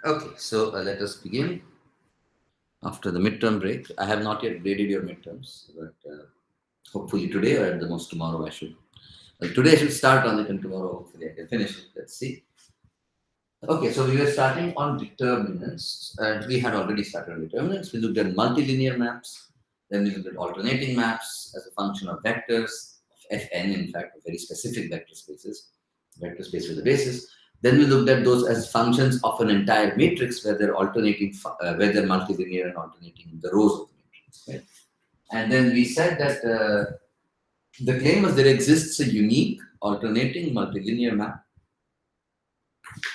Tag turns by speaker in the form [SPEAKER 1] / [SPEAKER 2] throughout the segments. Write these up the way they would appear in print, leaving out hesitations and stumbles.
[SPEAKER 1] Okay, so let us begin. After the midterm break, I have not yet graded your midterms, but hopefully today or at the most tomorrow I should. Well, today I should start on it, and tomorrow hopefully I can finish it. Let's see. Okay, so we were starting on determinants, and we had already started on determinants. We looked at multilinear maps, then we looked at alternating maps as a function of vectors, of Fn, in fact, of very specific vector spaces, vector space with a basis. Then we looked at those as functions of an entire matrix where they're alternating, where they're multilinear and alternating in the rows of the matrix. Right? And then we said that the claim was there exists a unique alternating multilinear map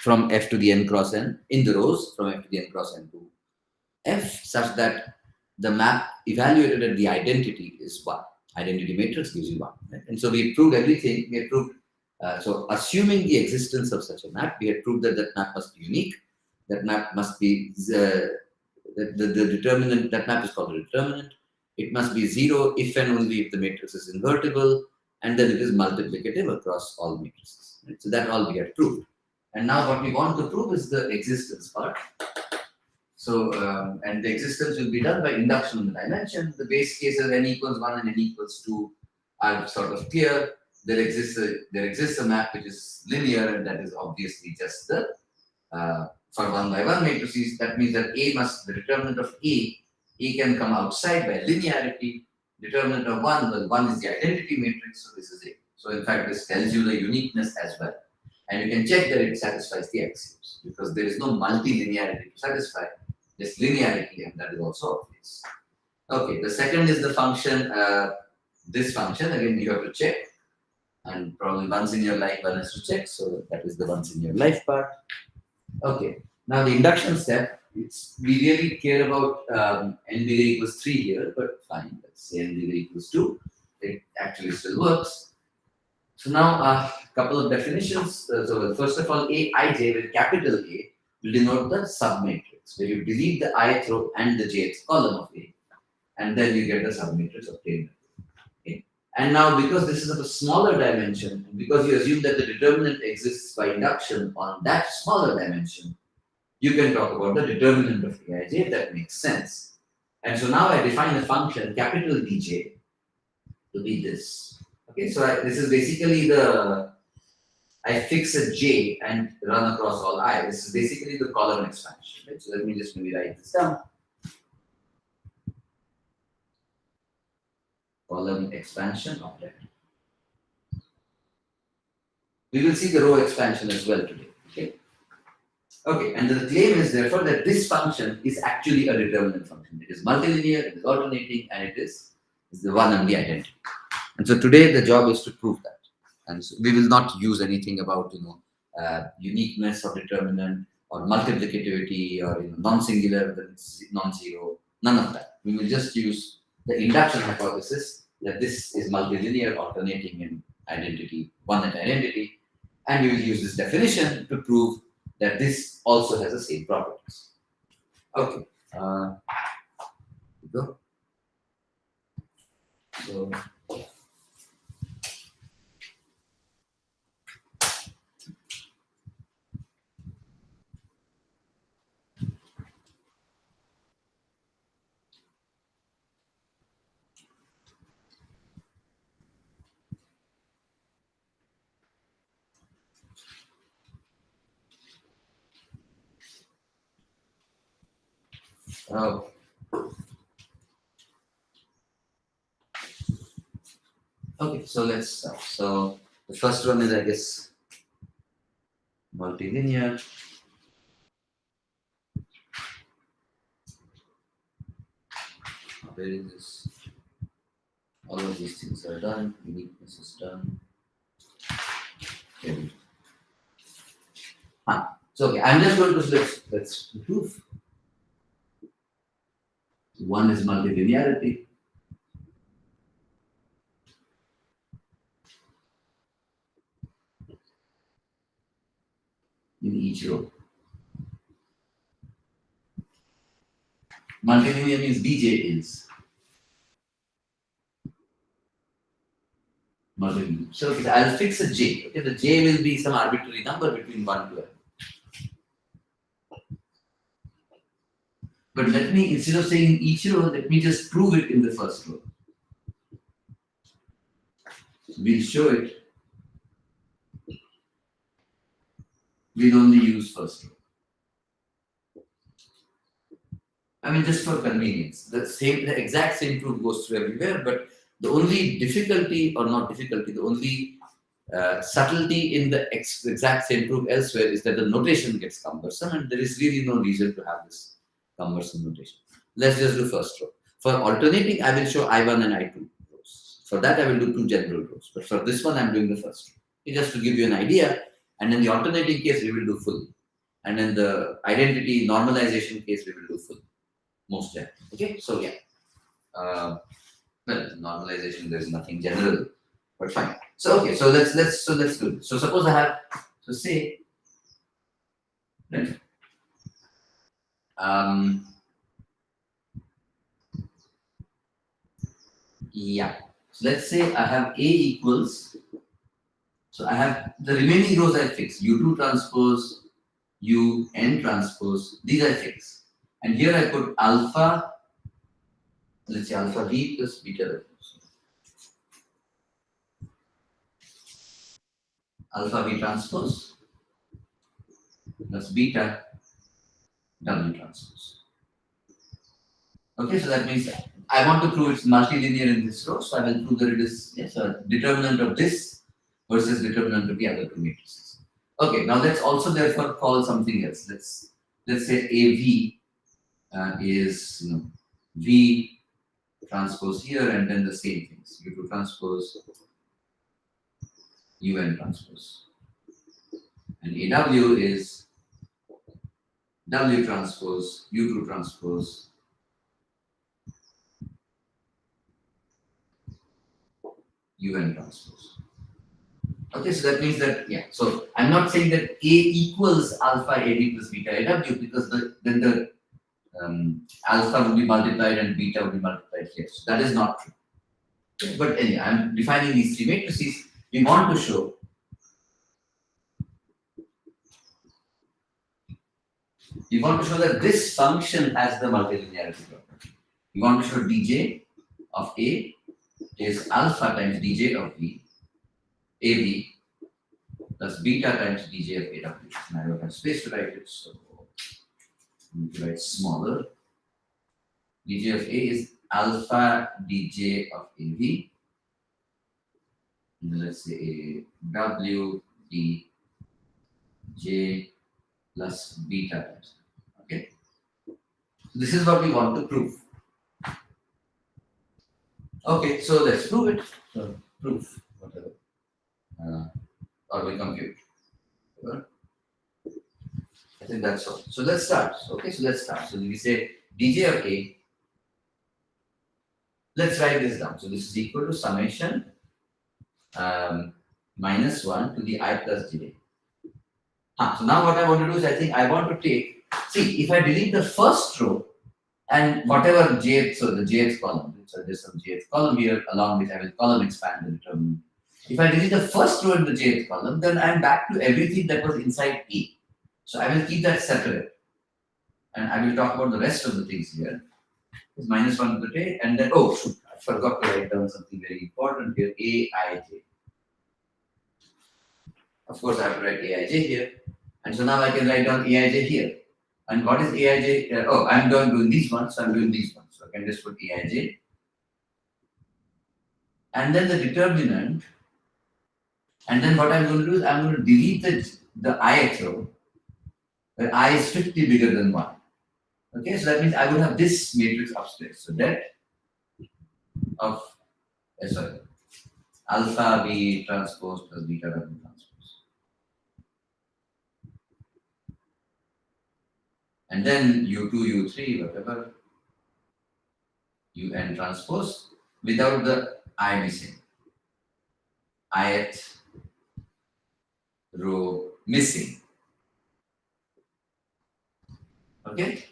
[SPEAKER 1] from F to the n cross n in the rows from F to the n cross n to F, such that the map evaluated at the identity is 1. Identity matrix gives you 1. Right? And so we proved everything. We had proved, so assuming the existence of such a map, we had proved that that map must be unique. That map must be, the determinant, that map is called a determinant. It must be 0 if and only if the matrix is invertible, and then it is multiplicative across all matrices. Right? So that all we had proved. And now what we want to prove is the existence part. So, and the existence will be done by induction in the dimension. The base cases n equals 1 and n equals 2 are sort of clear. There exists a map which is linear, and that is obviously just the, for 1 by 1 matrices. That means that the determinant of A can come outside by linearity. Determinant of 1, well, 1 is the identity matrix, so this is A. So in fact, this tells you the uniqueness as well. And you can check that it satisfies the axioms, because there is no multilinearity to satisfy, just linearity, and that is also obvious. Okay, the second is the function, this function, again you have to check, and probably once in your life one has to check, so that is the once in your life part. Okay, now the induction step, we really care about n bigger equals 3 here, but fine, let's say n bigger equals 2, it actually still works. So now a couple of definitions. So first of all, Aij with capital A will denote the submatrix, where you delete the ith row and the jth column of A, and then you get the submatrix obtained. Okay. And now because this is of a smaller dimension, because you assume that the determinant exists by induction on that smaller dimension, you can talk about the determinant of Aij, if that makes sense. And so now I define a function capital Dj to be this. Okay, so this is basically I fix a j and run across all I. This is basically the column expansion. Right? So let me just maybe write this down. Column expansion object. We will see the row expansion as well today. Okay. Okay, and the claim is therefore that this function is actually a determinant function. It is multilinear, it is alternating, and it is the one and the identity. And so today the job is to prove that. And so we will not use anything about uniqueness of determinant or multiplicativity or non-singular, non-zero, none of that. We will just use the induction hypothesis that this is multilinear, alternating in identity, one at identity, and we will use this definition to prove that this also has the same properties. Okay, go. So. Oh. Okay, so let's start. So the first one is, I guess, multilinear. Where is this? All of these things are done. Uniqueness is done. Okay. So okay, I'm just going to let's prove. One is multilinearity. In each row. Multilinear means Dj is multilinear. So okay, I'll fix a j. Okay, the j will be some arbitrary number between 1 to n. But let me, instead of saying in each row, let me just prove it in the first row. We'll show it. We'll only use first row. I mean, just for convenience. The exact same proof goes through everywhere, but the only difficulty, or not difficulty, the only subtlety in the exact same proof elsewhere is that the notation gets cumbersome, and there is really no reason to have this cumbersome notation. Let's just do first row. For alternating, I will show I1 and I2 rows. For that, I will do two general rows. But for this one, I'm doing the first row. Just to give you an idea, and in the alternating case, we will do full. And in the identity normalization case, we will do full. Most general. Okay, so yeah. Well, normalization, there's nothing general, but fine. So okay, so let's do this. So suppose I have, so say, yeah. So let's say I have A equals, so I have the remaining rows I fix, U2 transpose, UN transpose, these I fix. And here I put alpha, let's say alpha V plus beta. Alpha V transpose plus beta W transpose. Okay, so that means I want to prove it's multilinear in this row, so I will prove that it is a determinant of this versus determinant of the other two matrices. Okay, now let's also therefore call something else. Let's say AV is V transpose here, and then the same things, U2 transpose, UN transpose. And AW is W transpose, U2 transpose, UN transpose. Okay, so that means that, yeah, so I'm not saying that A equals alpha AD plus beta AW, because then the alpha will be multiplied and beta will be multiplied here. So that is not true. But anyway, I'm defining these three matrices. We want to show that this function has the multilinearity property. We want to show dj of A is alpha times dj of V, AV plus beta times dj of AW. And I don't have space to write it, so I need to write smaller. dj of A is alpha dj of AV. And then let's say W dj plus beta times. Okay. So this is what we want to prove. Okay, so let's prove it. So proof, whatever. Or we compute. Whatever. I think that's all. So let's start. Okay, so let's start. So we say dj of A. Let's write this down. So this is equal to summation minus 1 to the I plus j. So now what I want to do is, I think I want to take, see, if I delete the first row and whatever jth, so the jth column, so there's some jth column here along which I will column expand the determinant. If I delete the first row in the jth column, then I'm back to everything that was inside A. So I will keep that separate. And I will talk about the rest of the things here. It's minus 1 to the j, and then, oh shoot, I forgot to write down something very important here, Aij. Of course, I have to write Aij here. And so now I can write down Aij here. And what is Aij? I'm doing these ones, so I'm doing these ones. So I can just put Aij. And then the determinant. And then what I'm going to do is, I'm going to delete the ith row, where I is 50 bigger than 1. Okay, so that means I will have this matrix upstairs. So that of, alpha V transpose plus beta W transpose. And then U2, U3, whatever, UN transpose without the I missing. Ith row missing. Okay?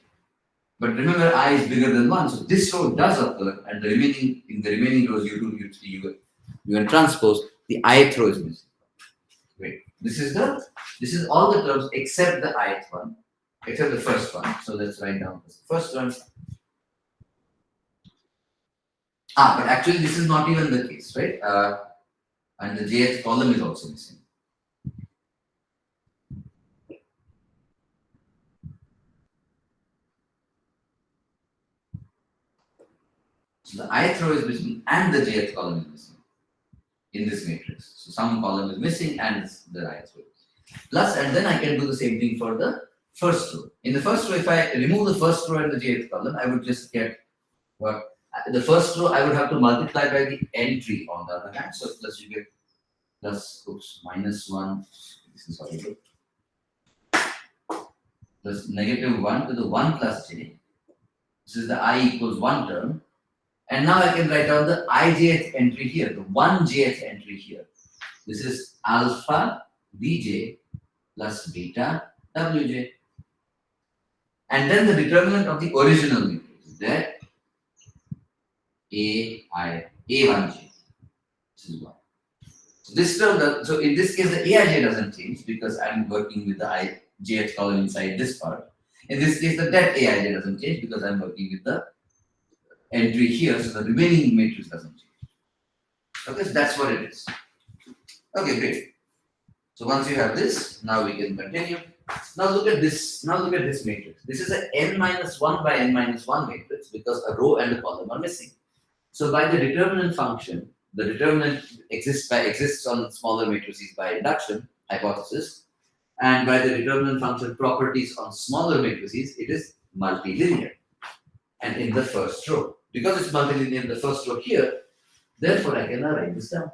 [SPEAKER 1] But remember, I is bigger than 1, so this row does occur, and in the remaining rows, U2, U3, UN transpose, the ith row is missing. Wait, this is all the terms except the ith one. except the first one. So let's write down the first one. But actually this is not even the case, right? And the jth column is also missing. So the ith row is missing and the jth column is missing in this matrix. So some column is missing and the ith row. Plus, and then I can do the same thing for the first row. In the first row, if I remove the first row and the jth column, I would just get what? The first row I would have to multiply by the entry on the other hand. So plus you get plus minus 1. This is horrible. Plus negative 1 to the 1 plus j. This is the I equals 1 term. And now I can write down the ijth entry here, the 1jth entry here. This is alpha bj plus beta wj. And then the determinant of the original matrix is that A1j. This is 1. So this term, so in this case the Aij doesn't change because I'm working with the ijth column inside this part. In this case the det Aij doesn't change because I'm working with the entry here, so the remaining matrix doesn't change. Okay, so that's what it is. Okay, great. So once you have this, now we can continue. Now look at this. Now look at this matrix. This is a n-1 by n-1 matrix because a row and a column are missing. So by the determinant function, the determinant exists on smaller matrices by induction hypothesis, and by the determinant function properties on smaller matrices, it is multilinear. And in the first row, because it's multilinear in the first row here, therefore I can now write this down.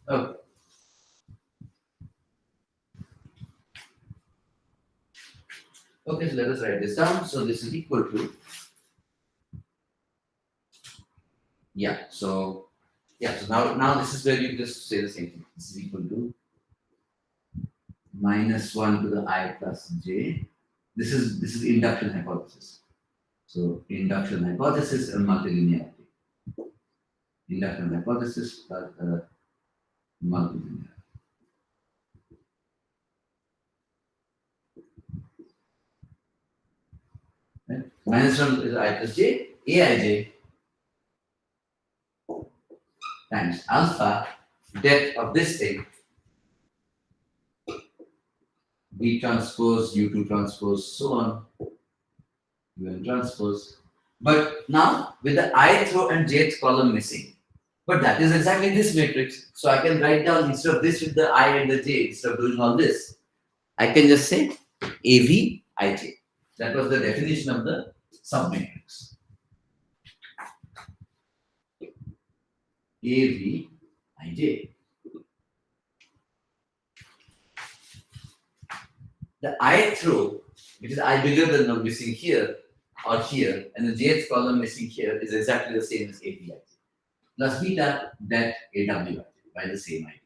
[SPEAKER 1] Okay. Okay, so let us write this down. So this is equal to, so now this is where you just say the same thing. This is equal to minus 1 to the I plus j. This is induction hypothesis. So induction hypothesis and multilinearity. Induction hypothesis plus multilinearity. Right? Minus 1 is I plus j, Aij times alpha, depth of this thing, B transpose, U2 transpose, so on, UN transpose. But now with the ith row and jth column missing, but that is exactly this matrix. So I can write down instead of this with the I and the j, instead of doing all this, I can just say AV ij. That was the definition of the submatrix. AV ij. The ith row, which is I bigger than the missing here or here, and the jth column missing here is exactly the same as AVij. Plus beta that AWij by the same idea.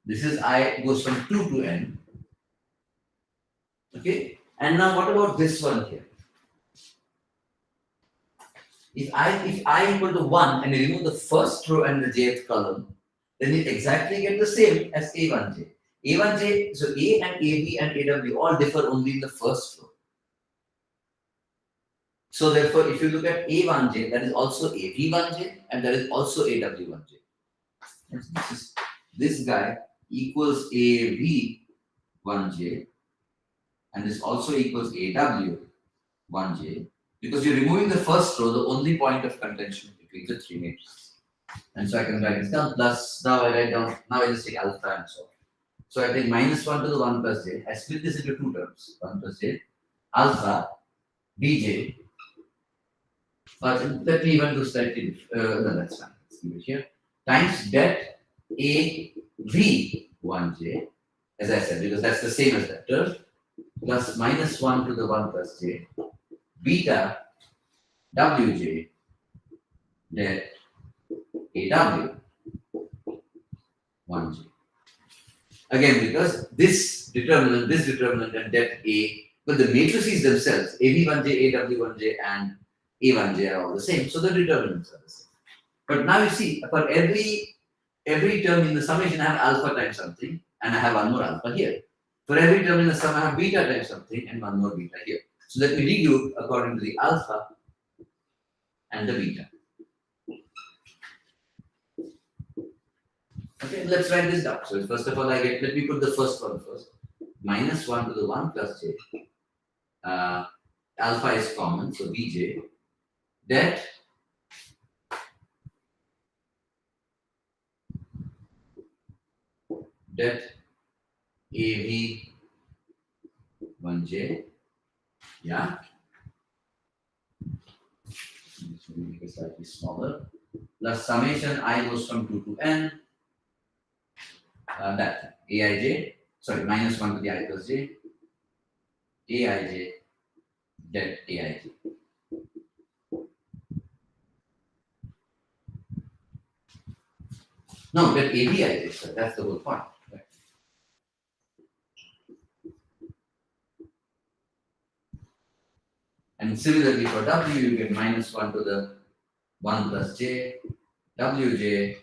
[SPEAKER 1] This is I goes from 2 to n. Okay, and now what about this one here? If I equal to 1 and you remove the first row and the jth column, then you exactly get the same as A1j. A1j, so A and AV and AW all differ only in the first row. So therefore, if you look at A1j, that is also AV1j and that is also AW1j. This guy equals AV1j and this also equals AW1j because you're removing the first row, the only point of contention between the three matrices. And so I can write this down, plus now I write down, now I just take alpha and so on. So I take minus 1 to the 1 plus j. I split this into two terms, 1 plus j, alpha, bj, but let me even do slightly, no, that's fine, let's keep it here, times det AV1j, as I said, because that's the same as that term, plus minus 1 to the 1 plus j, beta wj, det AW1j. Again, because this determinant, and det A, but the matrices themselves, AV1J, AW1J, and A1J are all the same. So the determinants are the same. But now you see, for every term in the summation, I have alpha times something, and I have one more alpha here. For every term in the sum, I have beta times something, and one more beta here. So let me regroup according to the alpha and the beta. Okay, let's write this down. So first of all, let me put the first one first. Minus 1 to the 1 plus j. Alpha is common, so bj. Det AV1j. Yeah. This will make it slightly smaller. Plus summation I goes from 2 to n. That aij, sorry, minus 1 to the I plus j. Aij, det aij. No, that ABI is, that's the whole point. Right? And similarly for W, you get minus 1 to the 1 plus j, wj,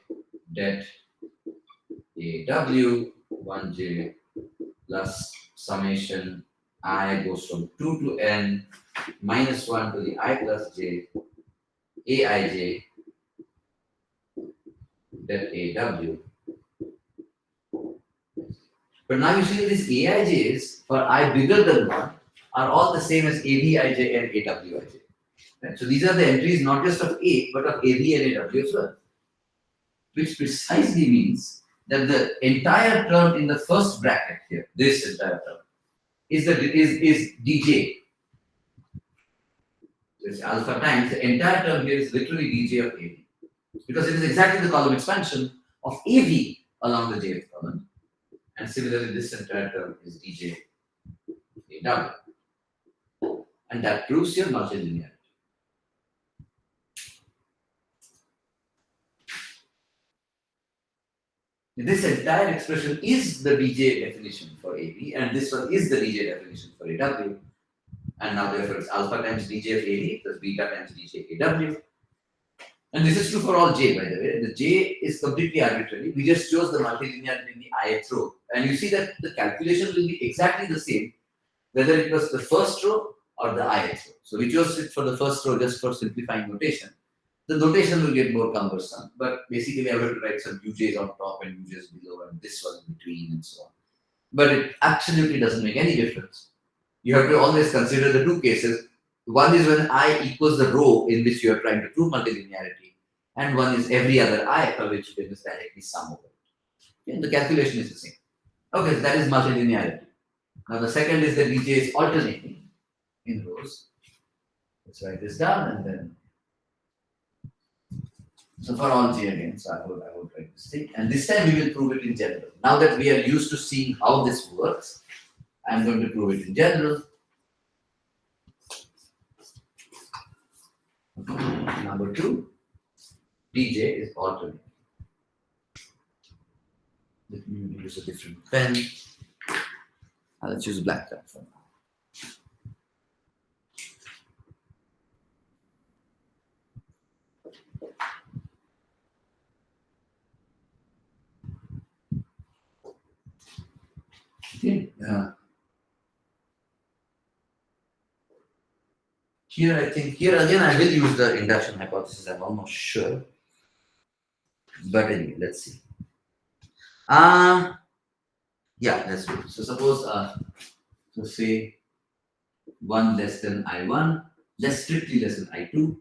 [SPEAKER 1] det AW, 1j plus summation I goes from 2 to n, minus 1 to the I plus j, aij, det AW. But now you see these aij's for I bigger than 1 are all the same as avij and awij. Right? So these are the entries not just of A, but of AV and AW as well. Which precisely means that the entire term in the first bracket here, this entire term, is dj. So it's alpha times the entire term here is literally dj of AV. Because it is exactly the column expansion of AV along the jth column. And similarly, this entire term is dj AW. And that proves your multilinearity. This entire expression is the dj definition for AV, and this one is the dj definition for AW. And now therefore it's alpha times dj of AV plus beta times dj AW. And this is true for all j, by the way. The j is completely arbitrary. We just chose the multilinearity in the ith row. And you see that the calculation will be exactly the same, whether it was the first row or the ith row. So we chose it for the first row just for simplifying notation. The notation will get more cumbersome, but basically I have to write some uj's on top and uj's below and this one in between and so on. But it absolutely doesn't make any difference. You have to always consider the two cases. One is when I equals the row in which you are trying to prove multilinearity, and one is every other I for which you can just directly sum over it. And the calculation is the same. Okay, so that is multilinearity. Now the second is that dj is alternating in rows. Let's write this down and then. So for all j again, so I would write this thing. And this time we will prove it in general. Now that we are used to seeing how this works, I'm going to prove it in general. Number 2, dj is alternating. Let me use a different pen. Let's use black pen for now. Okay. Here again I will use the induction hypothesis, I'm almost sure. But anyway, let's see. Yeah, let's do it. So suppose so say 1 less than I1, strictly less than I2,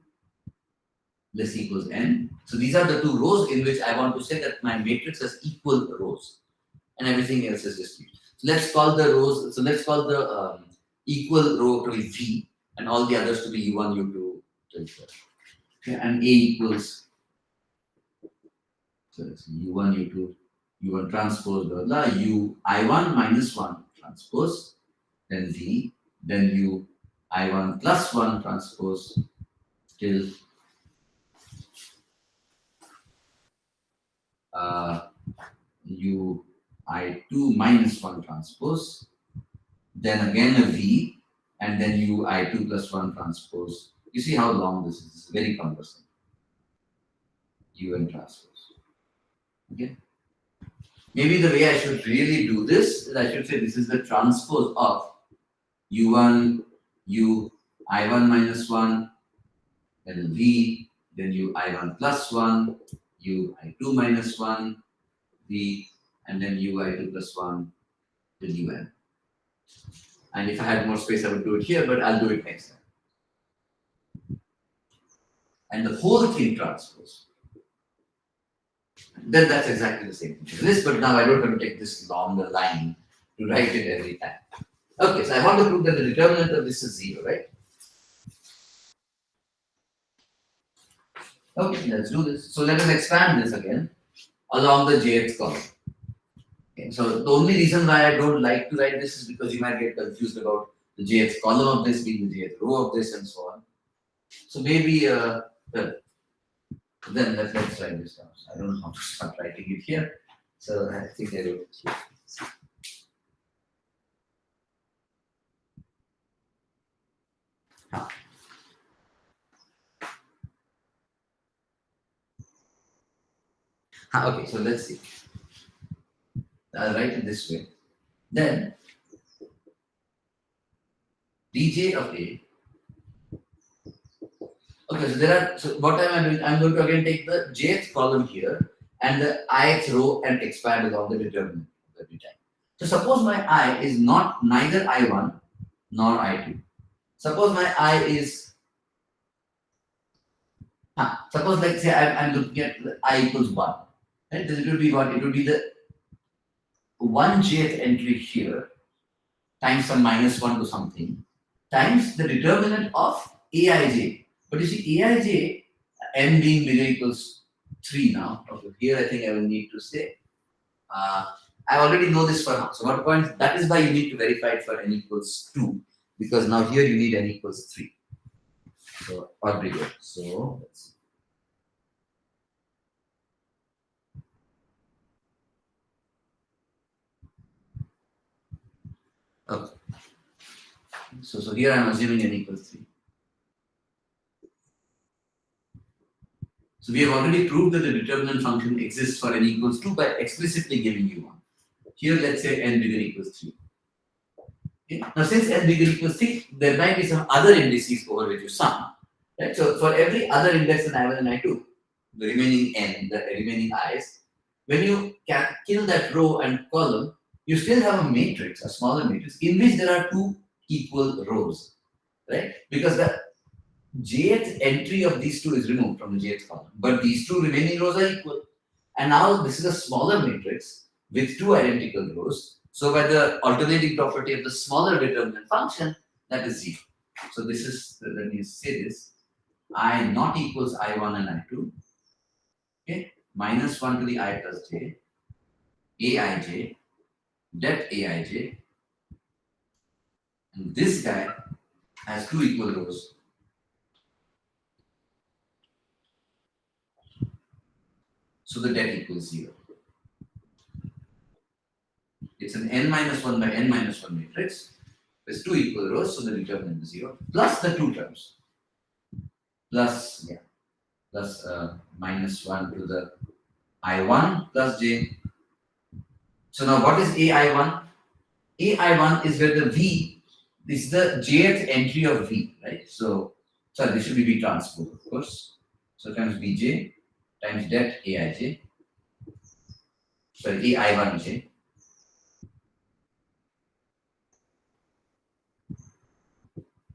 [SPEAKER 1] less equals n. So these are the two rows in which I want to say that my matrix has equal rows, and everything else is just used. So let's call the rows. So let's call the equal row to be V, and all the others to be U1, U2, okay, and A equals. So it's U1, U2, U1 transpose, blah, blah, U I1 minus 1 transpose, then V, then U I1 plus 1 transpose till U I2 minus 1 transpose, then again a V, and then U I2 plus 1 transpose. You see how long this is? It's very cumbersome. UN transpose. Okay. Maybe the way I should really do this is I should say this is the transpose of U1, U I1 minus 1, then V, then U I1 plus 1, U I2 minus 1, V, and then U I2 plus 1, then UN. And if I had more space, I would do it here, but I'll do it next time. And the whole thing transpose. Then that's exactly the same thing as this, but now I don't have to take this longer line to write it every time. Okay, so I want to prove that the determinant of this is 0, right? Okay, let's do this. So let us expand this again along the jth column. Okay, so the only reason why I don't like to write this is because you might get confused about the jth column of this being the jth row of this and so on. So maybe, then let's write this down. I don't know how to start writing it here. So I think I wrote it here. Okay, so let's see. I'll write it this way. Then dj of A. Okay, so there are. So what am I doing? I'm going to again take the jth column here and the ith row and expand along the determinant every time. So suppose my I is not neither I1 nor I2. Suppose my I is. Suppose like say I'm looking at I equals 1. Right? Then it will be what? It will be the 1 jth entry here times some minus 1 to something times the determinant of Aij. But you see Aij, n being bigger equals 3 now. Okay, here I think I will need to say, I already know this for now. So what point? That is why you need to verify it for n equals 2, because now here you need n equals 3. So, or bigger. So, let's see. Okay. So here I am assuming n equals 3. So we have already proved that the determinant function exists for n equals 2 by explicitly giving you 1. Here, let's say n bigger equals 3. Okay. Now, since n bigger equals 3, there might be some other indices over which you sum. Right? So, for every other index in I1 and I2, the remaining n, the remaining i's, when you kill that row and column, you still have a matrix, a smaller matrix, in which there are 2 equal rows. Right? Because the jth entry of these 2 is removed from the jth column, but these 2 remaining rows are equal. And now this is a smaller matrix with 2 identical rows. So by the alternating property of the smaller determinant function, that is 0. So this is, let me say this, I not equals I1 and I2, okay, minus 1 to the I plus j, Aij, det Aij, and this guy has 2 equal rows. So the det equals 0. It's an n minus 1 by n minus 1 matrix. There's 2 equal rows, so the determinant is 0. Plus the 2 terms. Plus minus 1 to the I1 plus j. So now what is AI1? AI1 is where the V, this is the jth entry of V, right? So, sorry, this should be V transpose, of course. So times Vj times det Aij, sorry, AI1j.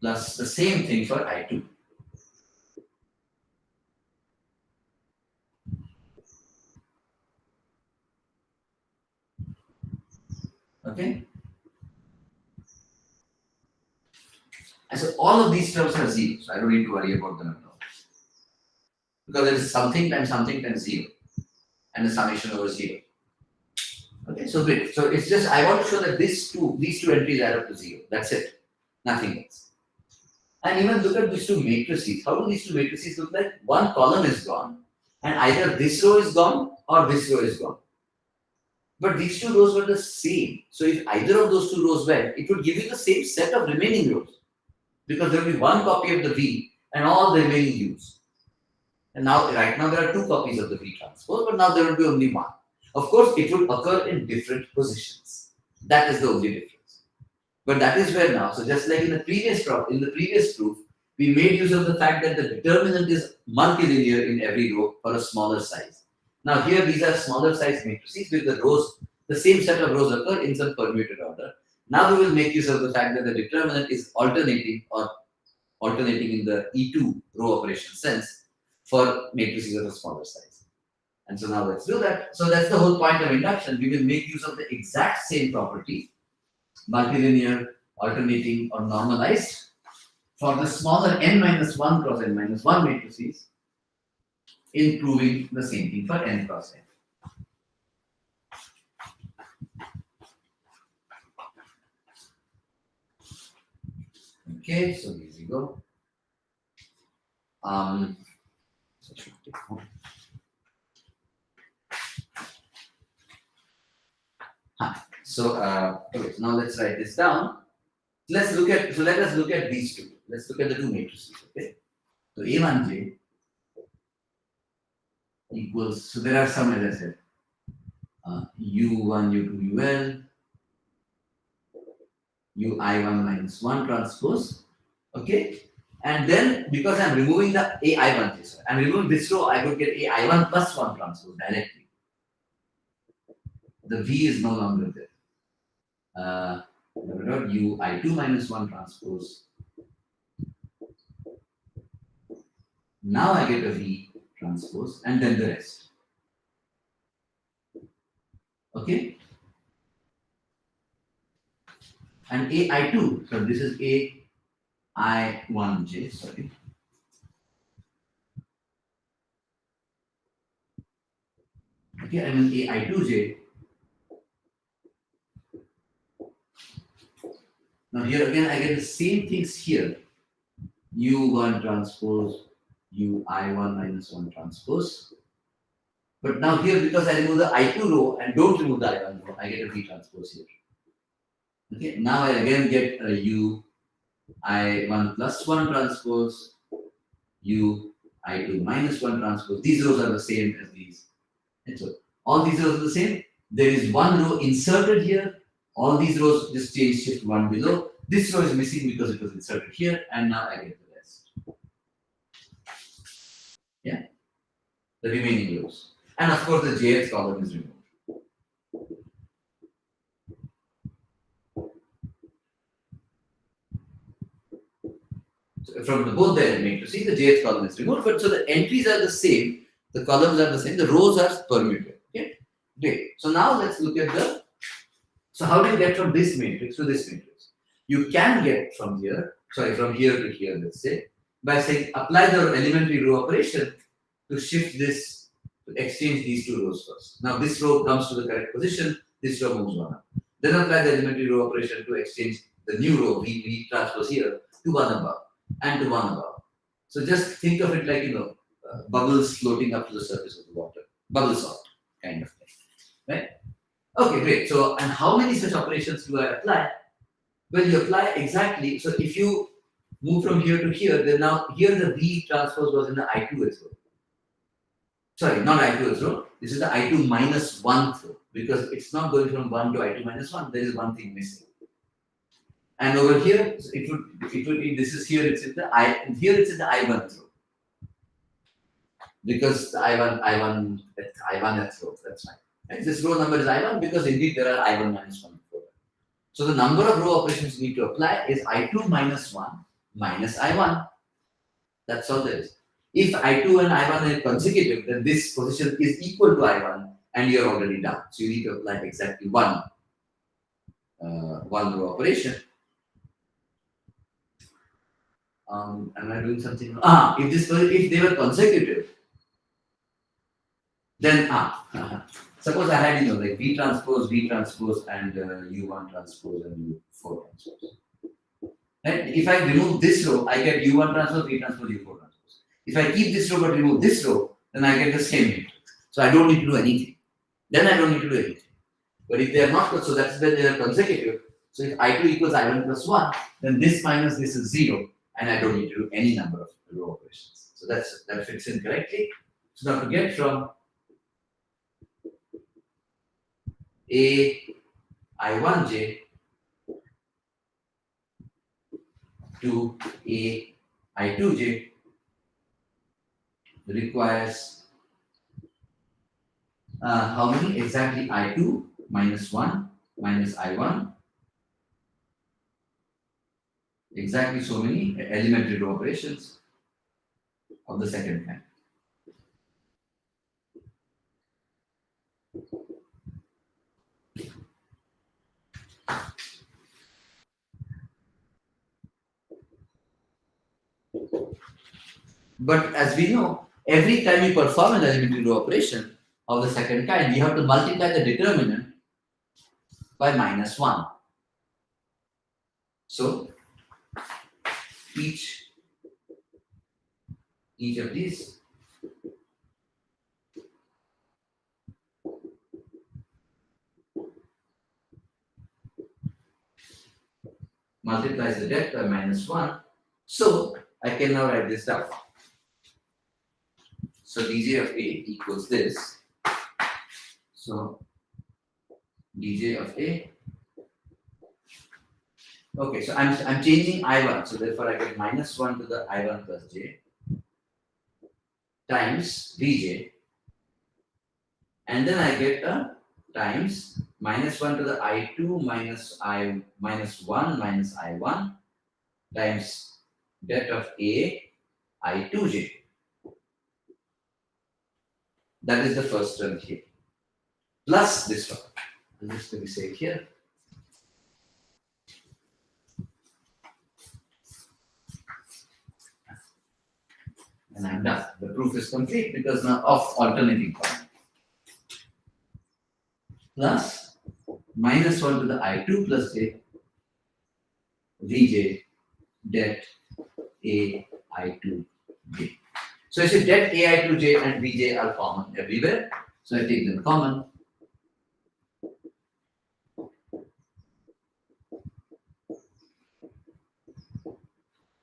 [SPEAKER 1] Plus the same thing for I2. Okay? And so all of these terms are 0, so I don't need to worry about them at all. Because there is something times 0, and the summation over 0. Okay, so great. So it's just, I want to show that these two entries add up to 0. That's it. Nothing else. And even look at these 2 matrices. How do these 2 matrices look like? One column is gone, and either this row is gone or this row is gone. But these two rows were the same. So if either of those two rows went, it would give you the same set of remaining rows. Because there will be one copy of the V and all the remaining U's. And now, right now, there are two copies of the V transpose, but now there will be only one. Of course, it would occur in different positions. That is the only difference. But that is where now, so just like in the previous proof, we made use of the fact that the determinant is multilinear in every row for a smaller size. Now here these are smaller size matrices with the rows, the same set of rows occur in some permuted order. Now we will make use of the fact that the determinant is alternating in the E2 row operation sense for matrices of a smaller size. And so now let's do that. So that's the whole point of induction. We will make use of the exact same property, multilinear, alternating, or normalized for the smaller n-1 cross n-1 matrices in proving the same thing for n cross n. Okay, so here we go. Okay, so now let's write this down. Let us look at these two. Let's look at the two matrices. Okay, so A1j equals, so there are some, as I said, U1, U2, UL, UI1 minus 1 transpose. Okay, and then because I'm removing the AI1j, so I'm removing this row, I would get AI1 plus 1 transpose directly. The V is no longer there. UI2 minus 1 transpose. Now I get a V transpose and then the rest. Okay? And AI2, so this is AI1j, sorry. Okay, and then AI2j. Now here again I get the same things here. U1 transpose, UI1 minus 1 transpose. But now here, because I remove the I2 row and don't remove the I1 row, I get a V transpose here. Okay, now I again get a UI1 plus 1 transpose, UI2 minus 1 transpose. These rows are the same as these. And so all these rows are the same. There is one row inserted here. All these rows just change shift one below. This row is missing because it was inserted here, and now I get the rest. Yeah, the remaining rows. And of course, the jth column is removed. So from both the matrices, the jth column is removed, but so the entries are the same, the columns are the same, the rows are permuted. Okay, great. So now let's look at the. So how do you get from this matrix to this matrix? You can get from here, from here to here, let's say, by saying apply the elementary row operation to shift this, to exchange these two rows first. Now this row comes to the correct position, this row moves one up. Then apply the elementary row operation to exchange the new row, V transpose here, to one above and to one above. So just think of it like, bubbles floating up to the surface of the water, bubble salt kind of thing, right? Okay, great. So, and how many such operations do I apply? Well, you apply exactly. So, if you move from here to here, then now here the V transpose was in the I2th row. Sorry, not I2th row. This is the I2 minus 1th row because it's not going from 1 to I2 minus 1. There is one thing missing. And over here, it would be, this is here, it's in the I, and here it's in the I1th row. Because the I1th row, that's fine. And this row number is I1 because indeed there are I1 minus 1 before that. So the number of row operations you need to apply is I2 minus 1 minus I1. That's all there is. If I2 and I1 are consecutive, then this position is equal to I1 and you're already done. So you need to apply exactly one row operation. Am I doing something wrong? If they were consecutive, then suppose I had like V transpose, and U1 transpose and U4 transpose. Right? If I remove this row, I get U1 transpose, V transpose, U4 transpose. If I keep this row but remove this row, then I get the same matrix. So I don't need to do anything. Then I don't need to do anything. But if they are not, so that's when they are consecutive. So if I2 equals I1 plus 1, then this minus this is 0, and I don't need to do any number of row operations. So that fits in correctly. So now to get from A I1j to A I2j requires how many? Exactly I2 minus 1 minus I1. Exactly so many elementary row operations of the second kind. But as we know, every time you perform an elementary row operation of the second kind, you have to multiply the determinant by minus 1. So each of these multiplies the depth by minus 1. So I can now write this down. So dj of A equals this. So dj of A. Okay, so I'm changing I1. So therefore I get minus 1 to the I1 plus j times dj. And then I get a times minus 1 to the I2 minus 1 minus I1 times det of A I2j. That is the first term here. Plus this one. I'm just going to say it here. And I'm done. The proof is complete because now of alternating point. Plus minus 1 to the I2 plus j Vj det A I2j. So I say det AI2j and Vj are common everywhere. So I take them common.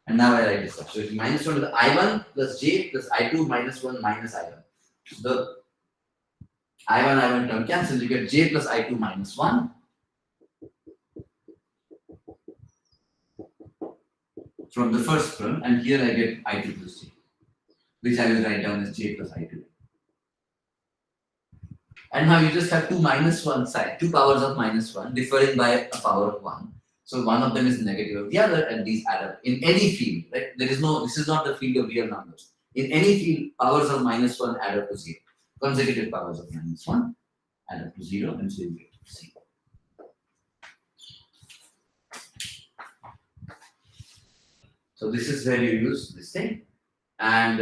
[SPEAKER 1] And now I write this up. So it's minus 1 to the I1 plus j plus I2 minus 1 minus I1. So the I1 term cancels. You get j plus I2 minus 1 from the first term. And here I get I2 plus j, which I will write down as j plus I2. And now you just have two minus 1 side, two powers of minus 1 differing by a power of 1. So one of them is negative of the other, and these add up. In any field, right? This is not the field of real numbers. In any field, powers of minus 1 add up to 0. Consecutive powers of minus 1 add up to 0, and so you get 0. So this is where you use this thing. And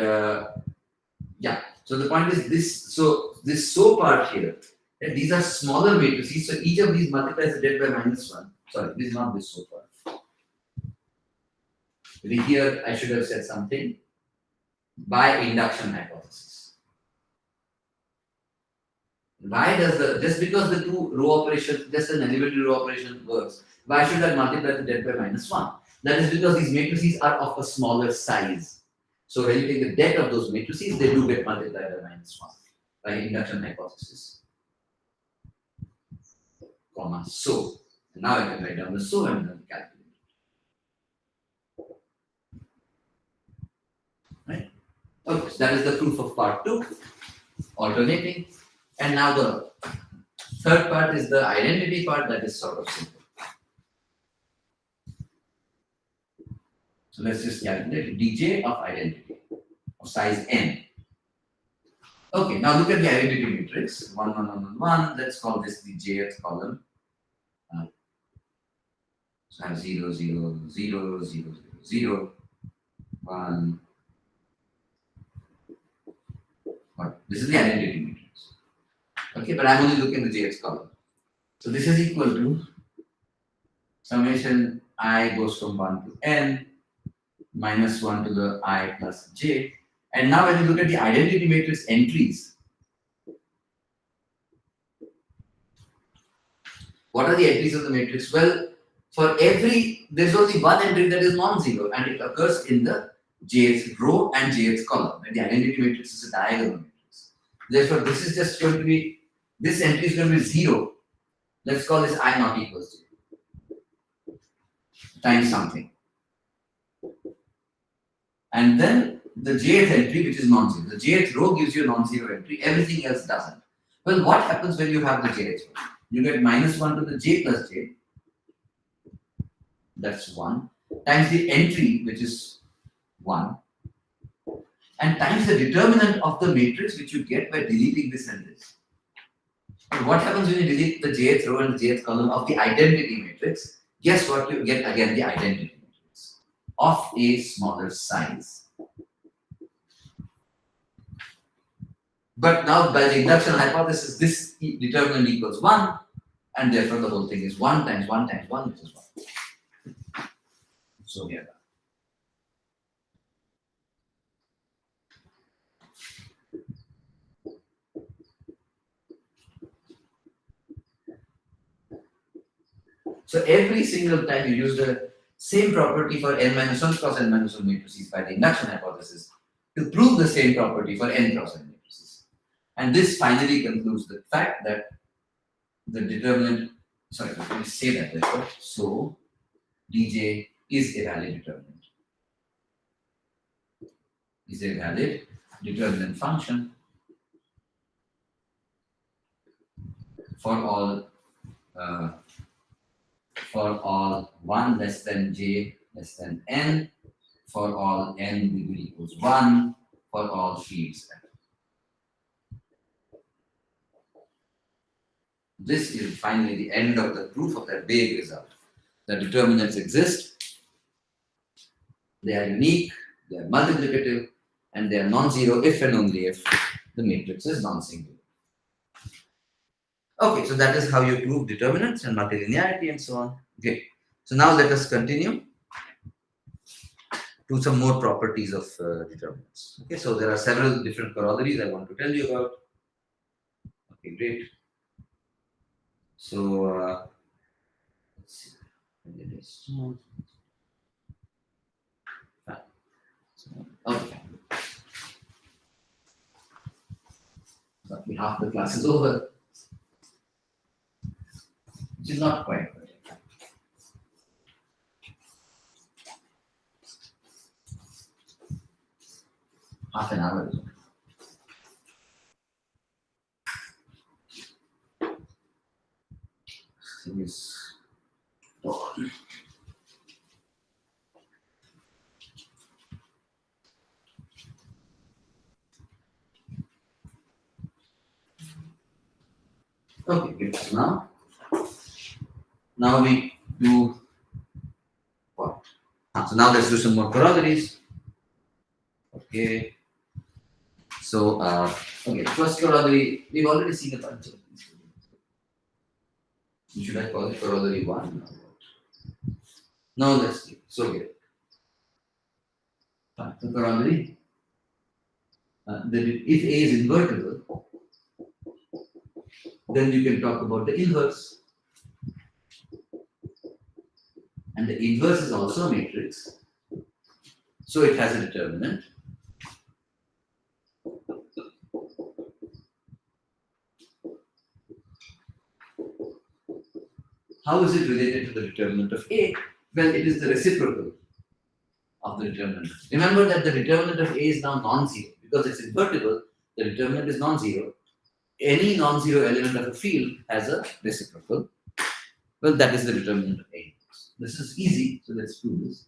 [SPEAKER 1] yeah, so the point is this. So this so part here, and these are smaller matrices. So each of these multiplies the det by minus 1. Sorry, this is not this so far. Here I should have said something by induction hypothesis. Why does just because the two row operations, just an elementary row operation works, why should I multiply the det by minus 1? That is because these matrices are of a smaller size. So when you take the det of those matrices, they do get multiplied by minus 1 by induction hypothesis. Comma so. Now I can write down the so and then calculate. Right? Okay, so that is the proof of part 2, alternating. And now the third part is the identity part, that is sort of simple. So let's just calculate dj of identity of size n. Okay, now look at the identity matrix 1, 1, 1, 1, 1. Let's call this the jth column. So I have 0, 0, 0, 0, 0, 0, 1. This is the identity matrix. Okay, but I'm only looking at the jth column. So this is equal to summation I goes from 1 to n minus 1 to the I plus j. And now when you look at the identity matrix entries, What are the entries of the matrix? Well, for every, there's only one entry that is non-zero, and it occurs in the jth row and jth column. And the identity matrix is a diagonal matrix. Therefore, this is just going to be, this entry is going to be 0. Let's call this I not equals 0 times something. And then the jth entry, which is non-zero. The jth row gives you a non-zero entry, everything else doesn't. Well, what happens when you have the jth row? You get -1 to the j plus j, that's 1, times the entry, which is 1, and times the determinant of the matrix, which you get by deleting this and this. And what happens when you delete the jth row and the jth column of the identity matrix? Guess what you get again? The identity matrix of a smaller size. But now by the induction hypothesis, this determinant equals 1, and therefore the whole thing is 1 times 1 times 1, which is 1. So we are done. So every single time you use the same property for n-1 cross n-1 matrices by the induction hypothesis to prove the same property for n cross n matrices. And this finally concludes the fact that the determinant, sorry, let me say that therefore. So dj is a valid determinant. Is a valid determinant function for all 1 less than j less than n, for all n bigger equals 1, for all fields f. This is finally the end of the proof of that vague result. The determinants exist, they are unique, they are multiplicative, and they are non-zero if and only if the matrix is non-singular. Okay, so that is how you prove determinants and multilinearity and so on. Okay, so now let us continue to some more properties of determinants. Okay, so there are several different corollaries I want to tell you about. Okay, great. So let's see. Okay. Roughly half the class is over, which is not quite good. Half an hour is over. Thing is on. Okay, good. So now we do what? So now let's do some more corollaries. Okay. So okay, first corollary, we've already seen a bunch of these. Should I call it corollary 1? No, let's see. So good. So corollary. If A is invertible, then you can talk about the inverse. And the inverse is also a matrix. So it has a determinant. How is it related to the determinant of A? Well, it is the reciprocal of the determinant. Remember that the determinant of A is now non-zero. Because it's invertible, the determinant is non-zero. Any non-zero element of a field has a reciprocal. Well, that is the determinant of A. This is easy, so let's do this.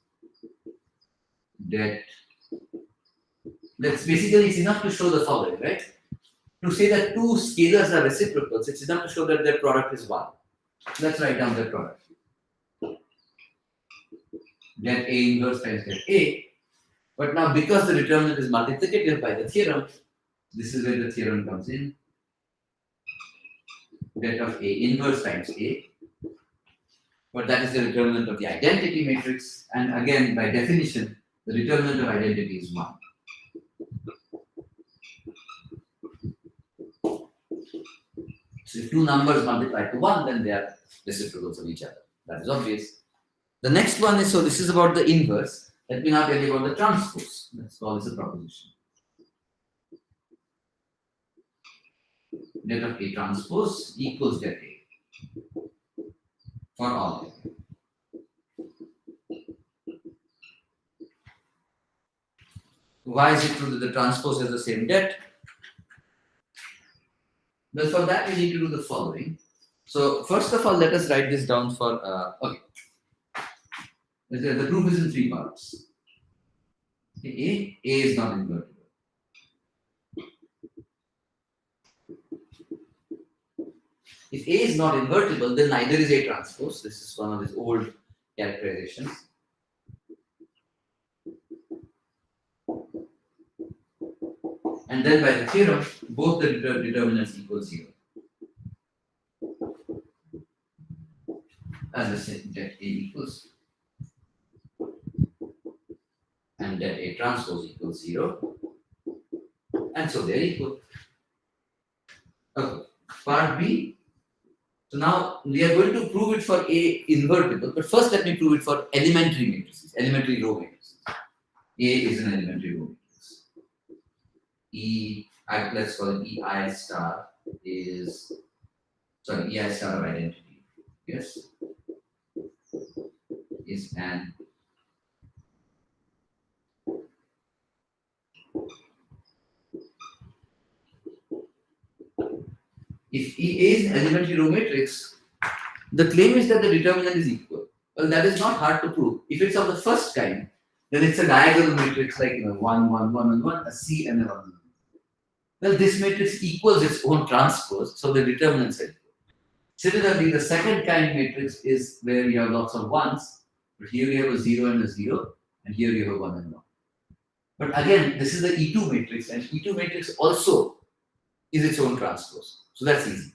[SPEAKER 1] Let's basically, it's enough to show the following, right? To say that two scalars are reciprocals, it's enough to show that their product is 1. Let's write down their product. Get A inverse times get A. But now, because the determinant is multiplicative by the theorem, this is where the theorem comes in. Get of A inverse times A. But that is the determinant of the identity matrix. And again, by definition, the determinant of identity is 1. So if two numbers multiply to 1, then they are reciprocals of each other. That is obvious. The next one is, so this is about the inverse. Let me now tell you about the transpose. Let's call this a proposition. Det of A transpose equals det A for all A. Why is it true that the transpose has the same det? Well, for that we need to do the following. So first of all, let us write this down for, okay. The proof is in 3 parts. Okay, A is not invertible. If A is not invertible, then neither is A transpose. This is one of his old characterizations. And then by the theorem, both the determinants equal 0. As I said, that A equals, and that A transpose equals 0. And so they are equal. Okay. Part B. So now we are going to prove it for A invertible, but first let me prove it for elementary matrices, elementary row matrices. A is an elementary row matrix. Let's call it EI star is, sorry, EI star of identity, yes, is an if A is an elementary row matrix, the claim is that the determinant is equal. Well, that is not hard to prove. If it's of the first kind, then it's a diagonal matrix like 1, 1, 1, and 1, a C and a 1, 1. Well, this matrix equals its own transpose, so the determinants are equal. Similarly, the second kind matrix is where you have lots of 1s, but here you have a 0 and a 0, and here you have a 1 and 1. But again, this is the E2 matrix, and E2 matrix also is its own transpose. So that's easy.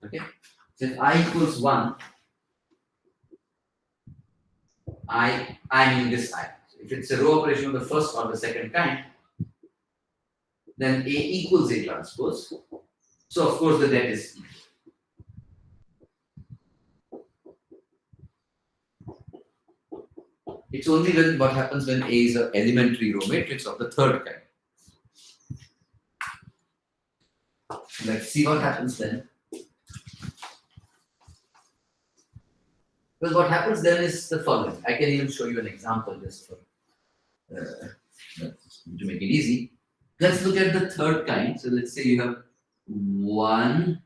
[SPEAKER 1] Okay. So if I equals 1, I mean this I. So if it's a row operation of the first or the second kind, then A equals A transpose. So of course the det is equal. It's only when what happens when A is an elementary row matrix of the third kind. Let's see what happens then. Well, what happens then is the following. I can even show you an example just for to make it easy. Let's look at the third kind. So let's say you have 1,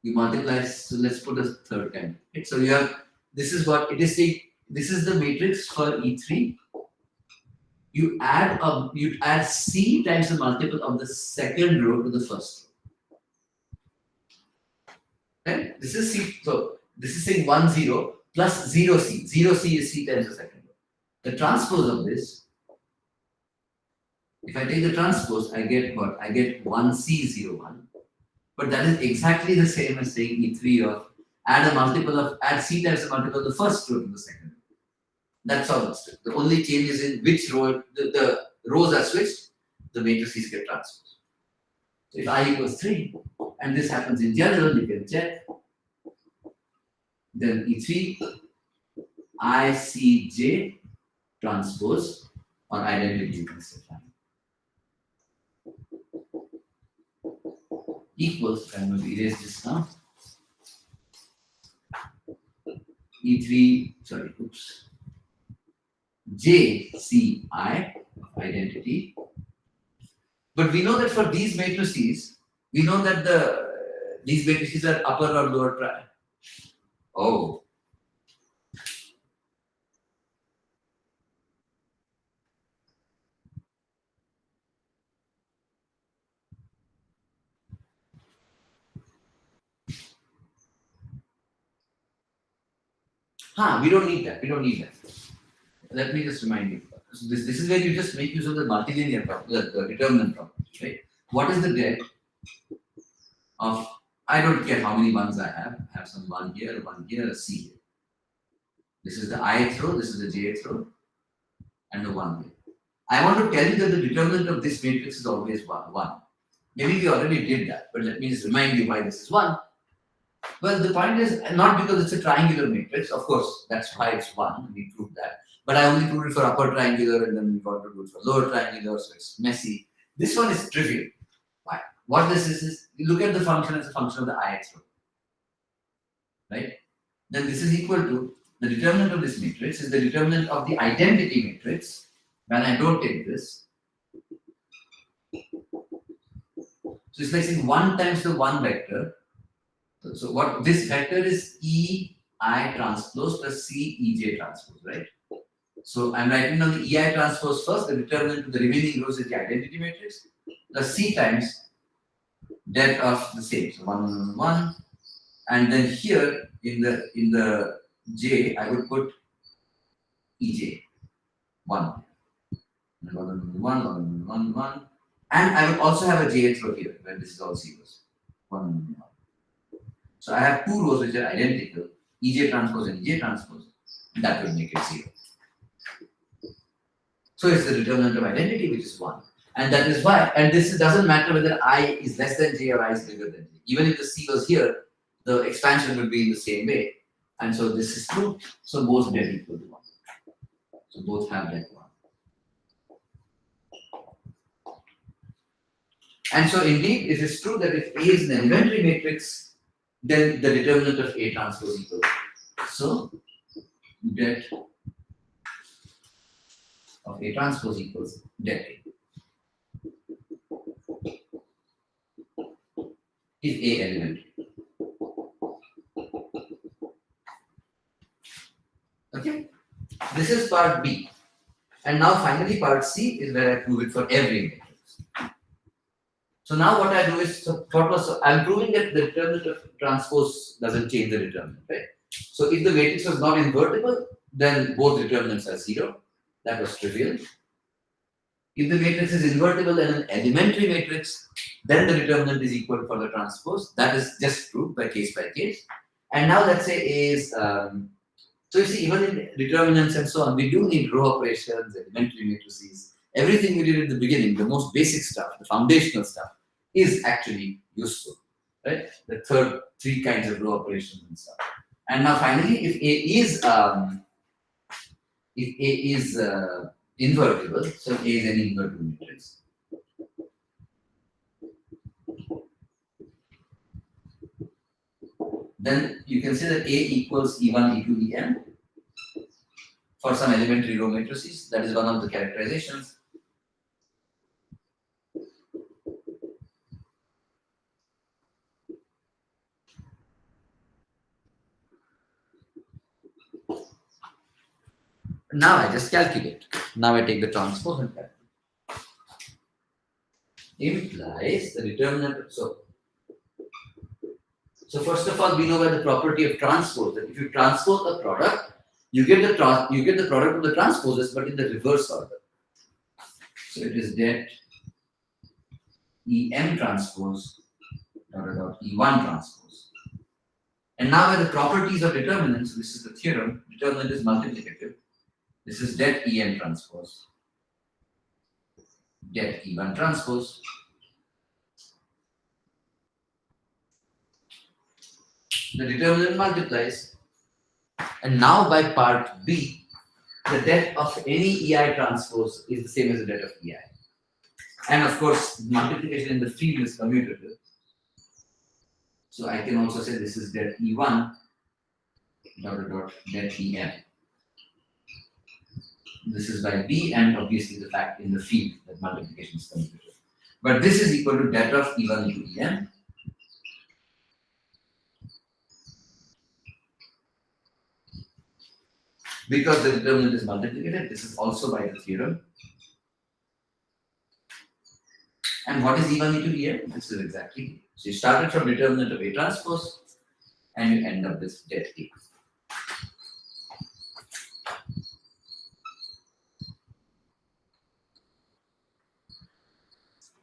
[SPEAKER 1] you multiply. So let's put a third kind. Okay? So you have, this is what it is saying. This is the matrix for E3. You add C times the multiple of the second row to the first row. Right? This is C. So this is saying 1, 0 plus 0C. 0C is C times the second row. The transpose of this, if I take the transpose, I get what? I get 1C01. But that is exactly the same as saying E3 of add C times the multiple of the first row to the second row. That's all it's doing. The only change is in which row, the rows are switched, the matrices get transposed. So if I equals 3, and this happens in general, you can check. Then E3, ICJ transpose or identity you can say equals, I'm going to erase this now. E3, sorry, oops. JCI of identity. But we know that for these matrices, we know that these matrices are upper or lower prior. Oh. We don't need that. We don't need that. Let me just remind you. So this is where you just make use of the multilinear property, the determinant property, right? What is the det of, I don't care how many ones I have some 1 here, a C here. This is the ith row, this is the jth row, and the 1 here. I want to tell you that the determinant of this matrix is always 1. Maybe we already did that, but let me just remind you why this is 1. Well, the point is not because it's a triangular matrix. Of course, that's why it's 1. We proved that. But I only proved it for upper triangular, and then we got to do it for lower triangular, so it's messy. This one is trivial. Why? What this is you look at the function as a function of the ith row, right? Then this is equal to the determinant of this matrix is the determinant of the identity matrix. When I don't take this, so it's like saying 1 times the 1 vector. So what this vector is EI transpose plus CEJ transpose, right? So I'm writing down the EI transpose first, the determinant of the remaining rows is the identity matrix, plus C times det of the same. So 1, 1, 1. And then here in the J, I would put EJ 1. 1, 1, 1, 1, 1. And I would also have a JH row here, where this is all zeros. 1, 1, 1. So I have 2 rows which are identical, EJ transpose and EJ transpose. That will make it 0. So it's the determinant of identity, which is 1. And that is why, and this doesn't matter whether I is less than J or I is bigger than J. Even if the C was here, the expansion would be in the same way. And so this is true. So both get equal to 1. So both have that 1. And so indeed, it is true that if A is an elementary matrix, then the determinant of A transpose equals. So det of A transpose equals det A. If A elementary. Okay, this is part B. And now finally part C is where I prove it for every matrix. So now what I do is, I'm proving that the determinant of transpose doesn't change the determinant, right? So if the matrix was not invertible, then both determinants are 0. That was trivial. If the matrix is invertible and an elementary matrix, then the determinant is equal for the transpose. That is just proved by case. And now let's say A is, so you see, even in determinants and so on, we do need row operations, elementary matrices. Everything we did at the beginning, the most basic stuff, the foundational stuff, is actually useful, right? The 3 kinds of row operations and stuff. And now finally, if A is invertible, so A is any invertible matrix, then you can say that A equals E1, E2, En for some elementary row matrices. That is one of the characterizations. Now I just calculate. Now I take the transpose and calculate. Implies the determinant. So first of all, we know by the property of transpose that if you transpose a product, you get the product of the transposes, but in the reverse order. So it is det EM transpose dot E1 transpose. And now by the properties of determinants, this is the theorem, determinant is multiplicative. This is det EM transpose, det E1 transpose. The determinant multiplies. And now by part B, the det of any EI transpose is the same as the det of EI. And of course, multiplication in the field is commutative. So I can also say this is det E1 dot det EM. This is by B, and obviously the fact in the field that multiplication is commutative. But this is equal to det of E1 into EM. Because the determinant is multiplicative, this is also by the theorem. And what is E1 into EM? This is exactly. So you started from determinant of A transpose, and you end up with det A.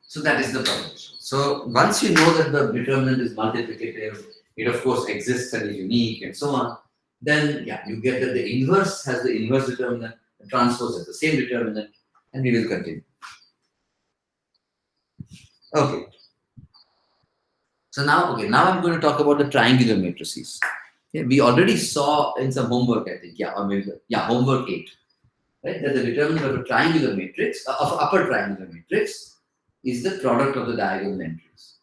[SPEAKER 1] So that is the proposition. So once you know that the determinant is multiplicative, it of course exists and is unique and so on, then yeah, you get that the inverse has the inverse determinant, the transpose has the same determinant, and we will continue. Okay. So now, okay, now I'm going to talk about the triangular matrices. Okay, we already saw in some homework, I think, yeah, or maybe, yeah, homework 8, right, that the determinant of a triangular matrix, of upper triangular matrix, is the product of the diagonal entries.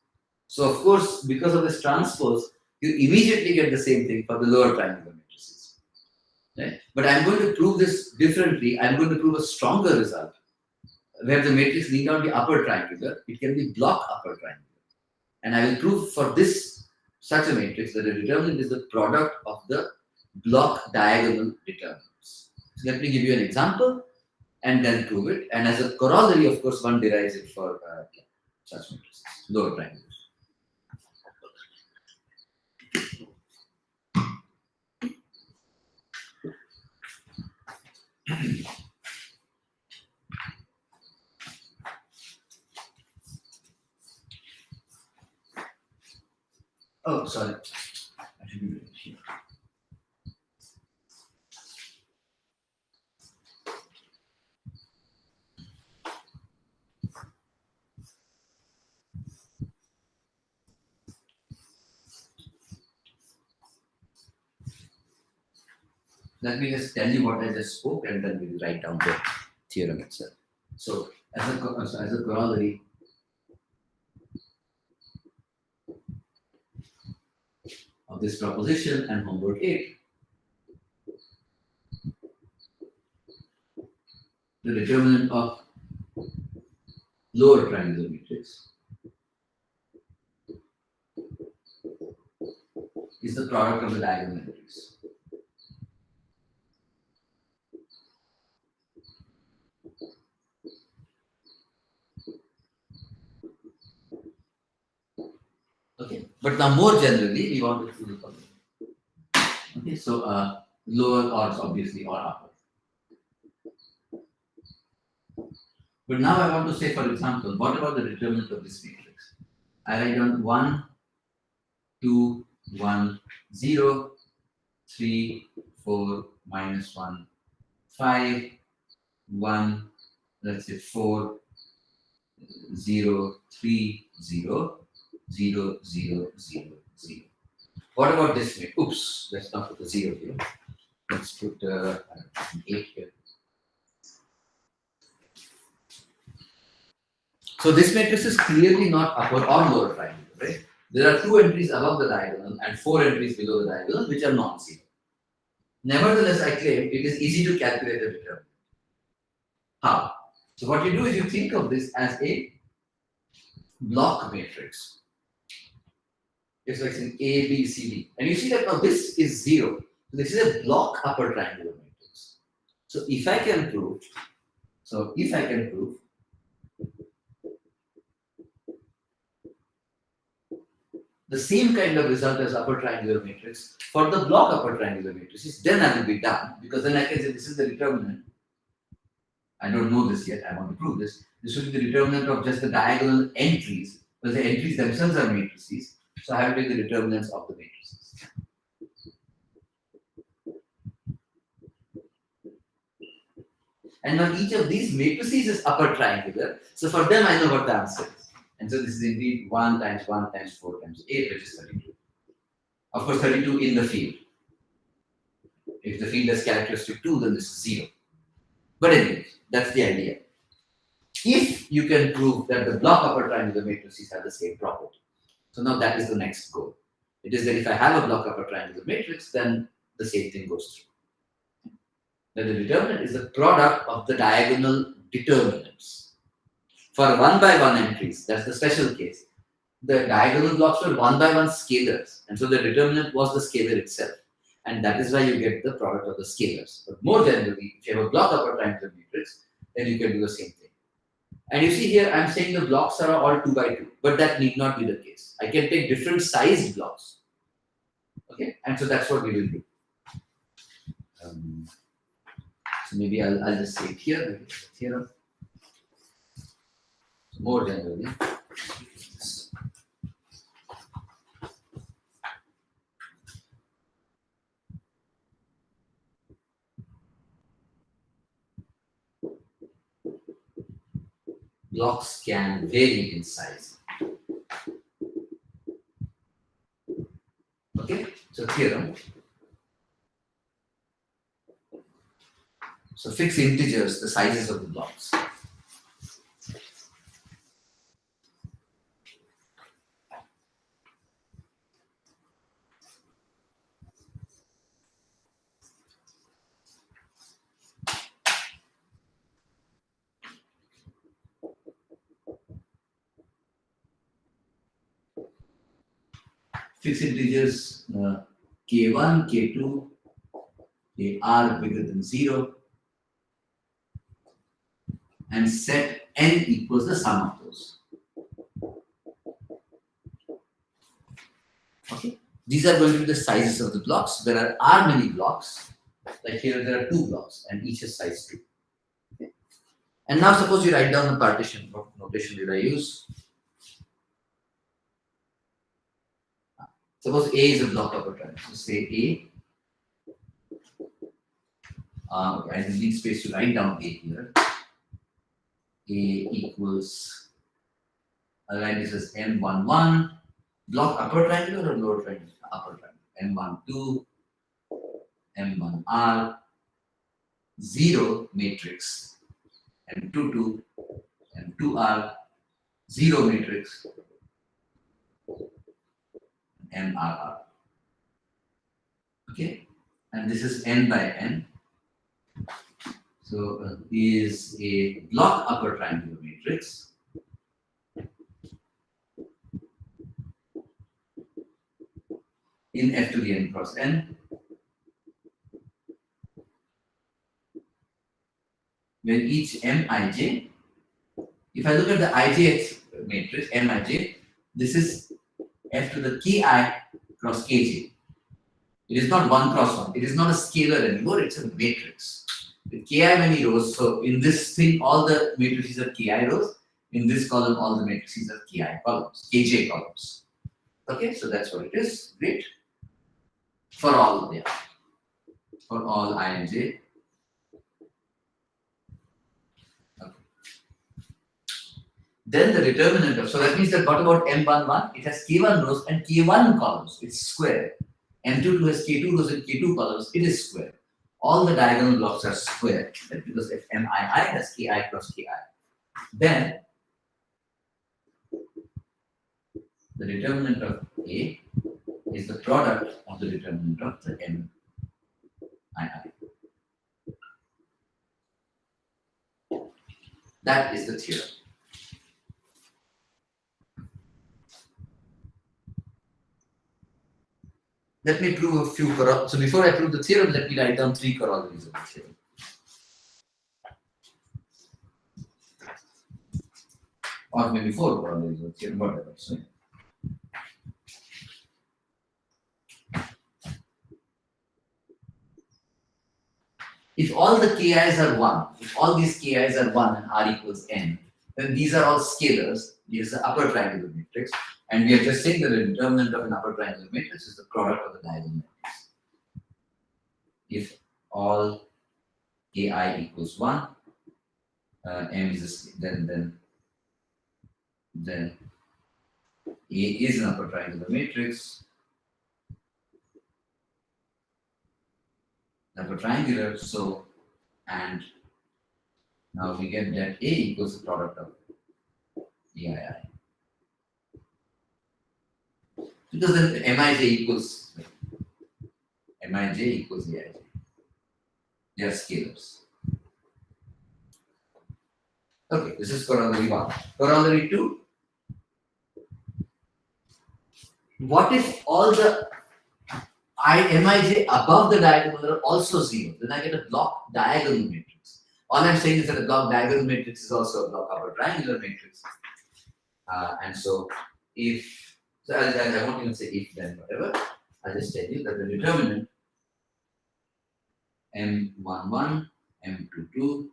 [SPEAKER 1] So, of course, because of this transpose, you immediately get the same thing for the lower triangular matrices. Right? But I'm going to prove this differently. I'm going to prove a stronger result where the matrix need not be upper triangular, it can be block upper triangular. And I will prove for this such a matrix that the determinant is the product of the block diagonal determinants. So let me give you an example and then prove it. And as a corollary, of course, one derives it for such matrices, lower triangles. Oh, sorry. I should be doing it here. Let me just tell you what I just spoke and then we'll write down the theorem itself. So, as a corollary, of this proposition and homework 8, the determinant of lower triangular matrix is the product of the diagonal entries. Okay, but now more generally, we want to do the following. Okay, so lower or obviously or upper. But now I want to say, for example, what about the determinant of this matrix? I write down 1, 2, 1, 0, 3, 4, minus 1, 5, 1, let's say 4, 0, 3, 0, 0, 0, 0, 0. What about this way? Oops, let's not put a 0 here. Let's put 8 here. So this matrix is clearly not upper or lower triangle, right? There are 2 entries above the diagonal and 4 entries below the diagonal, which are non-zero. Nevertheless, I claim it is easy to calculate the determinant. How? So what you do is you think of this as a block matrix. It's like in A, B, C, D. And you see that now this is 0. So this is a block upper triangular matrix. So if I can prove the same kind of result as upper triangular matrix for the block upper triangular matrices, then I will be done, because then I can say this is the determinant. I don't know this yet, I want to prove this. This will be the determinant of just the diagonal entries, but the entries themselves are matrices. So I have to take the determinants of the matrices. And now each of these matrices is upper triangular. So for them, I know what the answer is. And so this is indeed 1 times 1 times 4 times 8, which is 32. Of course, 32 in the field. If the field has characteristic 2, then this is 0. But anyways, that's the idea. If you can prove that the block upper triangular matrices have the same property. So now that is the next goal. It is that if I have a block upper triangular matrix, then the same thing goes through. That the determinant is the product of the diagonal determinants. For 1 by 1 entries, that's the special case. The diagonal blocks were 1 by 1 scalars, and so the determinant was the scalar itself. And that is why you get the product of the scalars. But more generally, if you have a block upper triangular matrix, then you can do the same thing. And you see here, I'm saying the blocks are all 2 by 2, but that need not be the case. I can take different sized blocks. Okay, and so that's what we will do. So maybe I'll just say it here, theorem. More generally. Blocks can vary in size. So theorem. So fix integers, the sizes of the blocks. Fix integers k1, k2, kr bigger than 0, and set n equals the sum of those. Okay, these are going to be the sizes of the blocks. There are many blocks. Like here, there are 2 blocks, and each is size 2. Okay. And now, suppose you write down the partition. What notation did I use? Suppose A is a block of a triangle. So say A. Okay, I need space to write down A here. A equals, I'll write this as M11, block upper triangle or lower triangle? Upper triangle. M12, M1R, 0 matrix, M22, M2R, 0 matrix, MRR. Okay, and this is n by n. So is a block upper triangular matrix. In F to the n cross n, when each mij, if I look at the ijth matrix, mij, this is F to the ki cross kj. It is not 1 cross 1. It is not a scalar anymore. It's a matrix. With ki many rows. So in this thing, all the matrices are ki rows. In this column, all the matrices are ki columns, kj columns. Okay, so that's what it is. Great. For all, yeah. For all I and j. Okay. Then the determinant of, so that means that what about M11? It has k1 rows and k1 columns. It's square. M22 has k2 rows and k2 columns. It is square. All the diagonal blocks are square, right? Because if mii has ki cross ki, then the determinant of A is the product of the determinant of the mii. That is the theorem. Let me prove a few corollaries. So before I prove the theorem, let me write down 3 corollaries of the theorem. Or maybe 4 corollaries of the theorem, whatever. So, if all the ki's are 1, if all these ki's are 1 and r equals n, then these are all scalars. This is the upper triangular matrix. And we are just saying that the determinant of an upper triangular matrix is the product of the diagonal matrix. If all ki equals 1, m is a, then A is an upper triangular matrix. Upper triangular, so, and now we get that A equals the product of AII. Because then Mij equals AIJ. They are scalars. Okay, this is corollary 1. Corollary 2. What if all the Mij above the diagonal are also 0? Then I get a block diagonal matrix. All I'm saying is that a block diagonal matrix is also a block upper triangular matrix. And so if, so I won't even say if then whatever, I'll just tell you that the determinant M11, M22,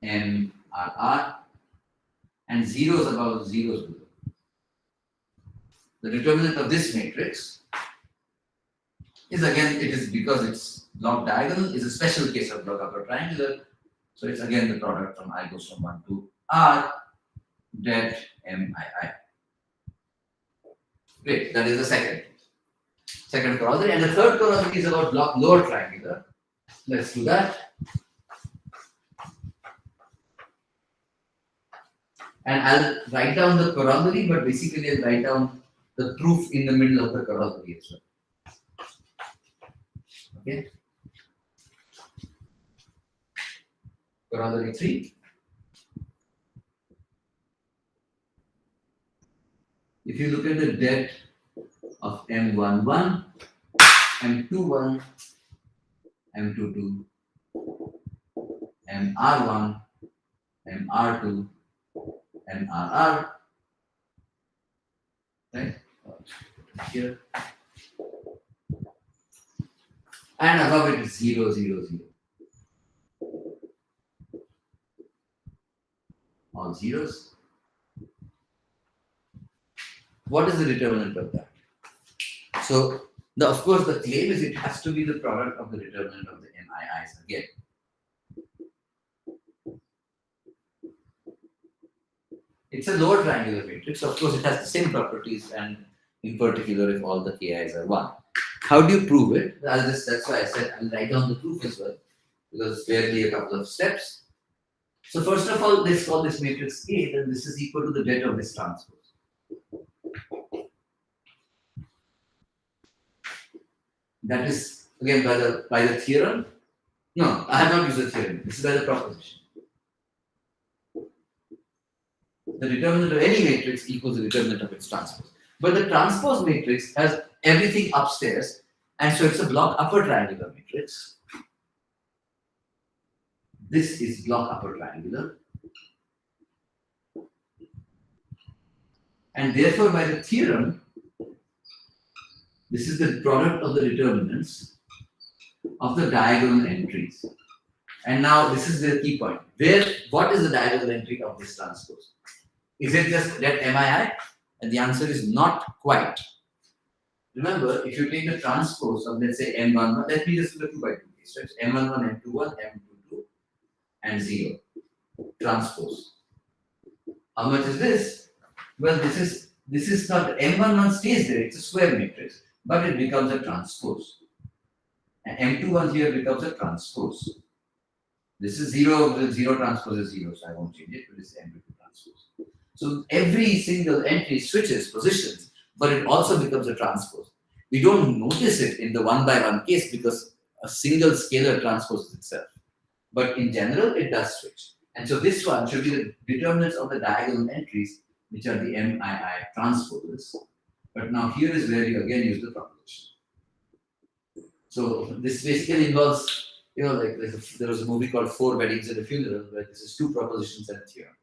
[SPEAKER 1] MRR, and zeros above zeros below. The determinant of this matrix is again, it is because it's block diagonal, is a special case of block upper triangular. So it's again the product from I goes from 1 to R, det MII. Great. That is the second corollary. And the third corollary is about block lower triangular. Let's do that. And I'll write down the corollary, but basically I'll write down the proof in the middle of the corollary as well. Okay. Corollary 3. If you look at the det of M11, M21, M22, MR1, MR2, MRR, right? Here. And above it is 0, 0, 0. All zeros. What is the determinant of that? So, of course, the claim is it has to be the product of the determinant of the MIIs again. It's a lower triangular matrix. Of course, it has the same properties, and in particular, if all the KIs are 1. How do you prove it? That's why I said I'll write down the proof as well, because it's barely a couple of steps. So first of all, let's call this matrix A, then this is equal to the det of this transpose. That is again by the theorem. No, I have not used the theorem. This is by the proposition. The determinant of any matrix equals the determinant of its transpose. But the transpose matrix has everything upstairs, and so it's a block upper triangular matrix. This is block upper triangular. And therefore, by the theorem, this is the product of the determinants of the diagonal entries. And now this is the key point. What is the diagonal entry of this transpose? Is it just that MII? And the answer is not quite. Remember, if you take the transpose of, let's say, M11, let me just do the 2 by 2 case, right? M11, M21, M22, and 0. Transpose. How much is this? Well, this is not, M11 stays there, it's a square matrix, but it becomes a transpose. And M21 here becomes a transpose. This is 0, the 0 transpose is 0, so I won't change it, but it's M22 transpose. So every single entry switches positions, but it also becomes a transpose. We don't notice it in the 1 by 1 case because a single scalar transposes itself. But in general, it does switch. And so this one should be the determinants of the diagonal entries, which are the MII transposes. But now here is where you again use the proposition. So this basically involves, like there was a movie called 4 Weddings and a Funeral, where this is 2 propositions and a theorem.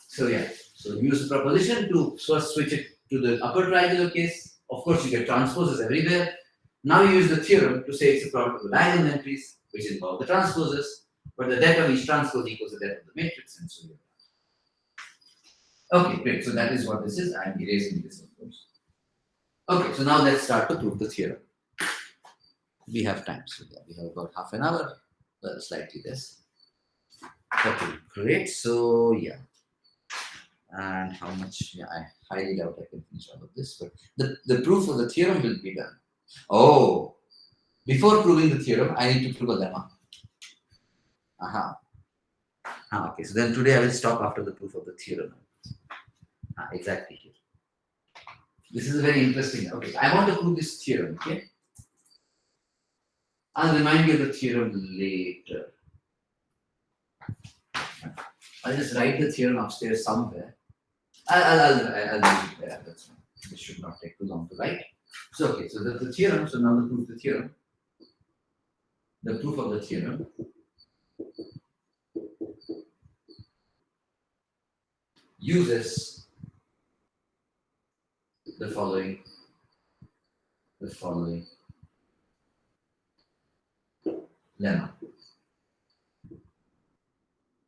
[SPEAKER 1] So yeah, so use the proposition to first switch it to the upper triangular case. Of course, you get transposes everywhere. Now you use the theorem to say it's a product of the diagonal entries, which involve the transposes, but the det of each transpose equals the det of the matrix, and so on. Okay, great. So that is what this is. I'm erasing this, of course. Okay, so now let's start to prove the theorem. We have time, so yeah, we have about half an hour, well, slightly less. Okay, great. So yeah. And how much? Yeah, I highly doubt I can finish all of this, but the proof of the theorem will be done. Oh, before proving the theorem, I need to prove a lemma. Aha. Okay, so then today I will stop after the proof of the theorem. Exactly here. This is very interesting. Okay, I want to prove this theorem. Okay, I'll remind you of the theorem later. I'll just write the theorem upstairs somewhere. I'll leave it there. That's fine. This should not take too long to write. So okay, so that's the theorem. So now the proof of the theorem. The proof of the theorem uses the following lemma.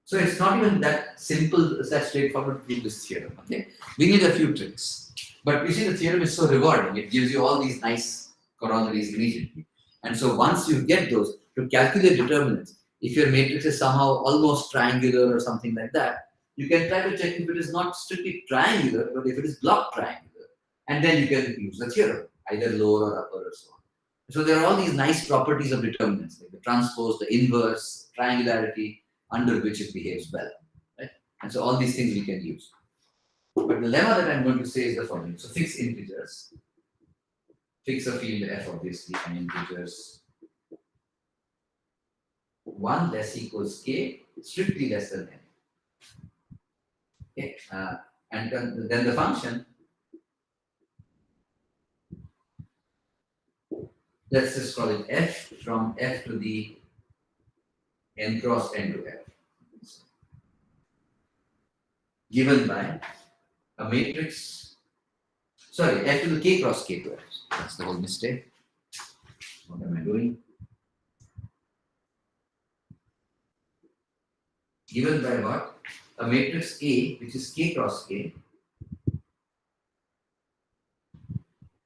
[SPEAKER 1] So it's not even that simple, that straightforward to prove this theorem. Okay, we need a few tricks, but you see the theorem is so rewarding. It gives you all these nice corollaries immediately, and so once you get those, to calculate determinants, if your matrix is somehow almost triangular or something like that, you can try to check if it is not strictly triangular, but if it is block triangular. And then you can use the theorem, either lower or upper or so on. So there are all these nice properties of determinants, like the transpose, the inverse, triangularity, under which it behaves well. Right? And so all these things we can use. But the lemma that I'm going to say is the following. So fix integers. Fix a field f, obviously, and integers 1 less equals k, strictly less than n. Okay. And then the function, let's just call it f from f to the n cross n to f, given by a matrix, sorry, f to the k cross k to f. That's the whole mistake. What am I doing? Given by what? A matrix A, which is k cross k.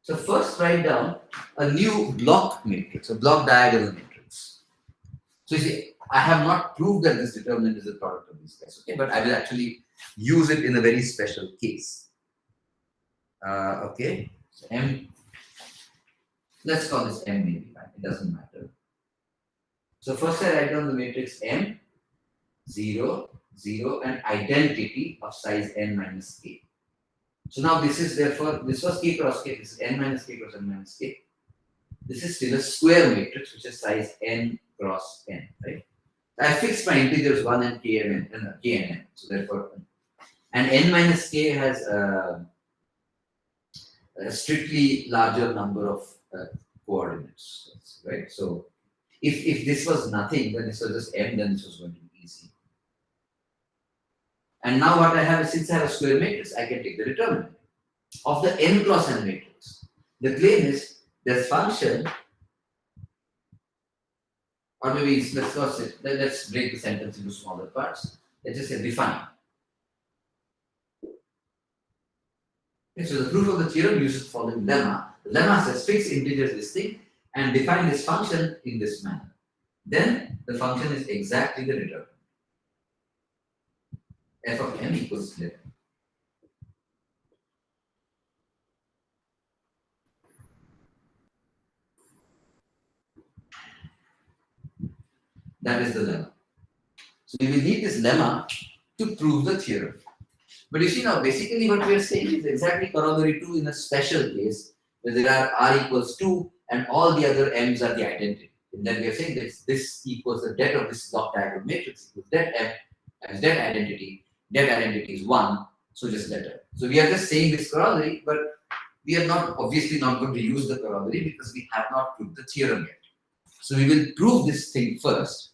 [SPEAKER 1] So first write down a new block matrix, a block diagonal matrix. So you see, I have not proved that this determinant is a product of these guys, okay? But I will actually use it in a very special case. Okay, so M, let's call this M maybe, right? It doesn't matter. So first I write down the matrix M, 0, 0, and identity of size n minus k. So now this is therefore, this was k cross k, this is n minus k cross n minus k. This is still a square matrix which is size n cross n, right? I fixed my integers 1 and k and n, so therefore, and n minus k has a strictly larger number of coordinates, right? So if this was nothing, then this was just m, then this was going to be easy. And now what I have is, since I have a square matrix, I can take the determinant of the n cross n matrix. The claim is this function, or maybe let's break the sentence into smaller parts. Let's just say define. Okay, so the proof of the theorem uses the following lemma. The lemma says fix integers this thing and define this function in this manner. Then the function is exactly the determinant. F of m equals 11. That is the lemma. So we will need this lemma to prove the theorem. But you see now, basically what we are saying is exactly corollary 2 in a special case where there are r equals 2 and all the other m's are the identity. And then we are saying that this equals the det of this block diagonal matrix equals det m as det identity. Det identity is 1, so just let it. So we are just saying this corollary, but we are not obviously not going to use the corollary because we have not proved the theorem yet. So we will prove this thing first.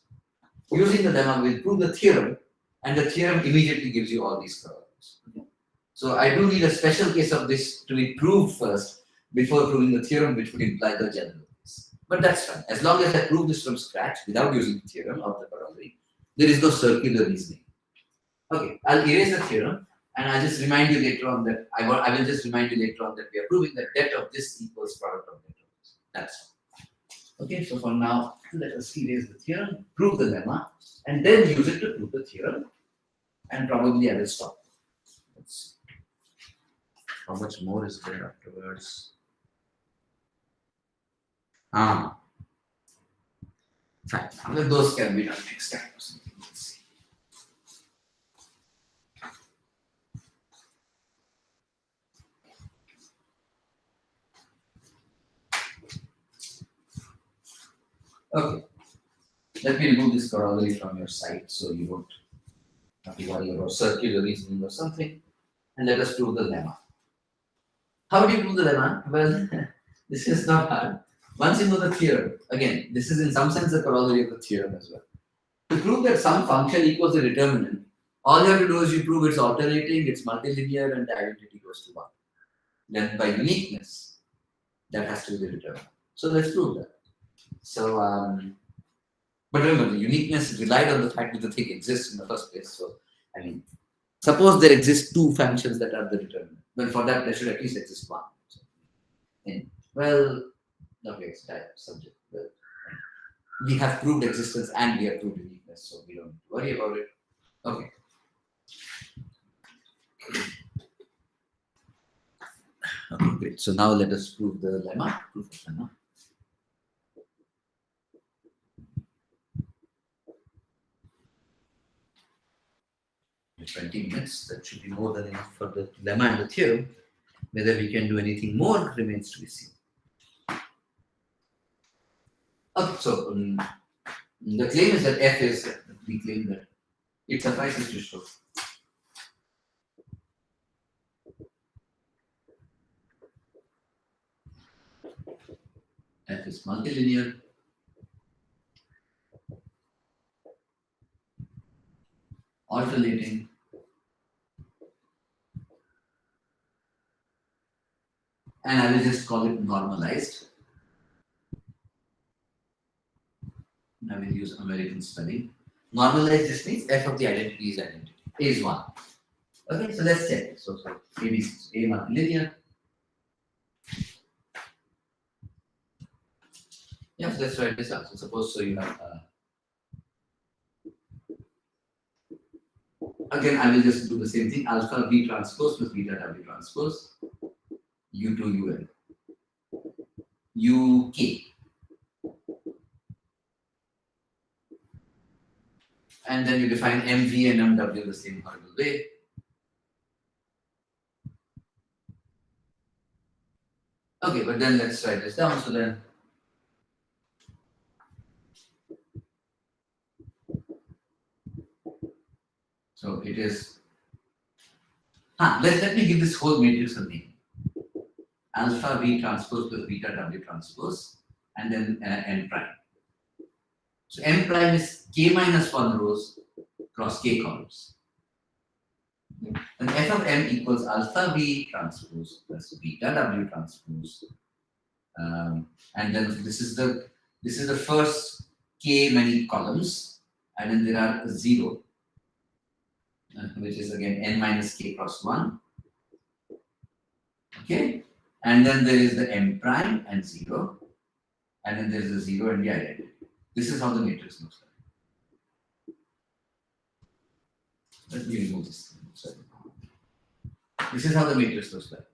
[SPEAKER 1] Using the lemma, we will prove the theorem, and the theorem immediately gives you all these corollaries. Okay? So I do need a special case of this to be proved first before proving the theorem, which would imply the general case. But that's fine. As long as I prove this from scratch without using the theorem or the corollary, there is no circular reasoning. Okay, I'll erase the theorem, and I'll just remind you later on that I will just remind you later on that we are proving that det of this equals product of det of this. That's all. Okay, so for now, let us erase the theorem, prove the lemma, and then use it to prove the theorem. And probably I will stop. Let's see. How much more is there afterwards? Fine. Those can be done next time or something. Let's see. Okay. Let me remove this corollary from your site so you won't have to worry about circular reasoning or something. And let us prove the lemma. How do you prove the lemma? Well, this is not hard. Once you know the theorem, again, this is in some sense a corollary of the theorem as well. To prove that some function equals a determinant, all you have to do is you prove it's alternating, it's multilinear, and the identity goes to 1. Then by uniqueness, that has to be the determinant. So let's prove that. So, but remember, the uniqueness relied on the fact that the thing exists in the first place. So, I mean, suppose there exist 2 functions that are the determinant. Well, for that, there should at least exist 1. So, and, well, okay, it's type subject. Well, we have proved existence and we have proved uniqueness, so we don't need to worry about it. Okay. Okay, great. So now let us prove the lemma. Proof of lemma. 20 minutes. That should be more than enough for the lemma and the theorem. Whether we can do anything more remains to be seen. Okay, so the claim is that F is, we claim that it suffices to show F is multilinear, alternating, and I will just call it normalized. I will use American spelling. Normalized just means F of the identity is identity. A is 1. Okay, so let's check. So A is A multilinear. Yes, let's write this out. So suppose so you have again I will just do the same thing. Alpha V transpose plus beta W transpose U2 UN UK. And then you define MV and MW the same horrible way. Okay, but then let's write this down. So it is. Let me give this whole matrix a name. Alpha V transpose plus beta W transpose, and then N prime. So N prime is K minus 1 rows cross K columns. And F of M equals alpha V transpose plus beta W transpose. And then this is the first K many columns, and then there are 0, which is again N minus K cross 1. Okay, and then there is the M prime and 0, and then there is the 0 and the identity. This is how the matrix looks like. Let me remove this. Sorry. This is how the matrix looks like.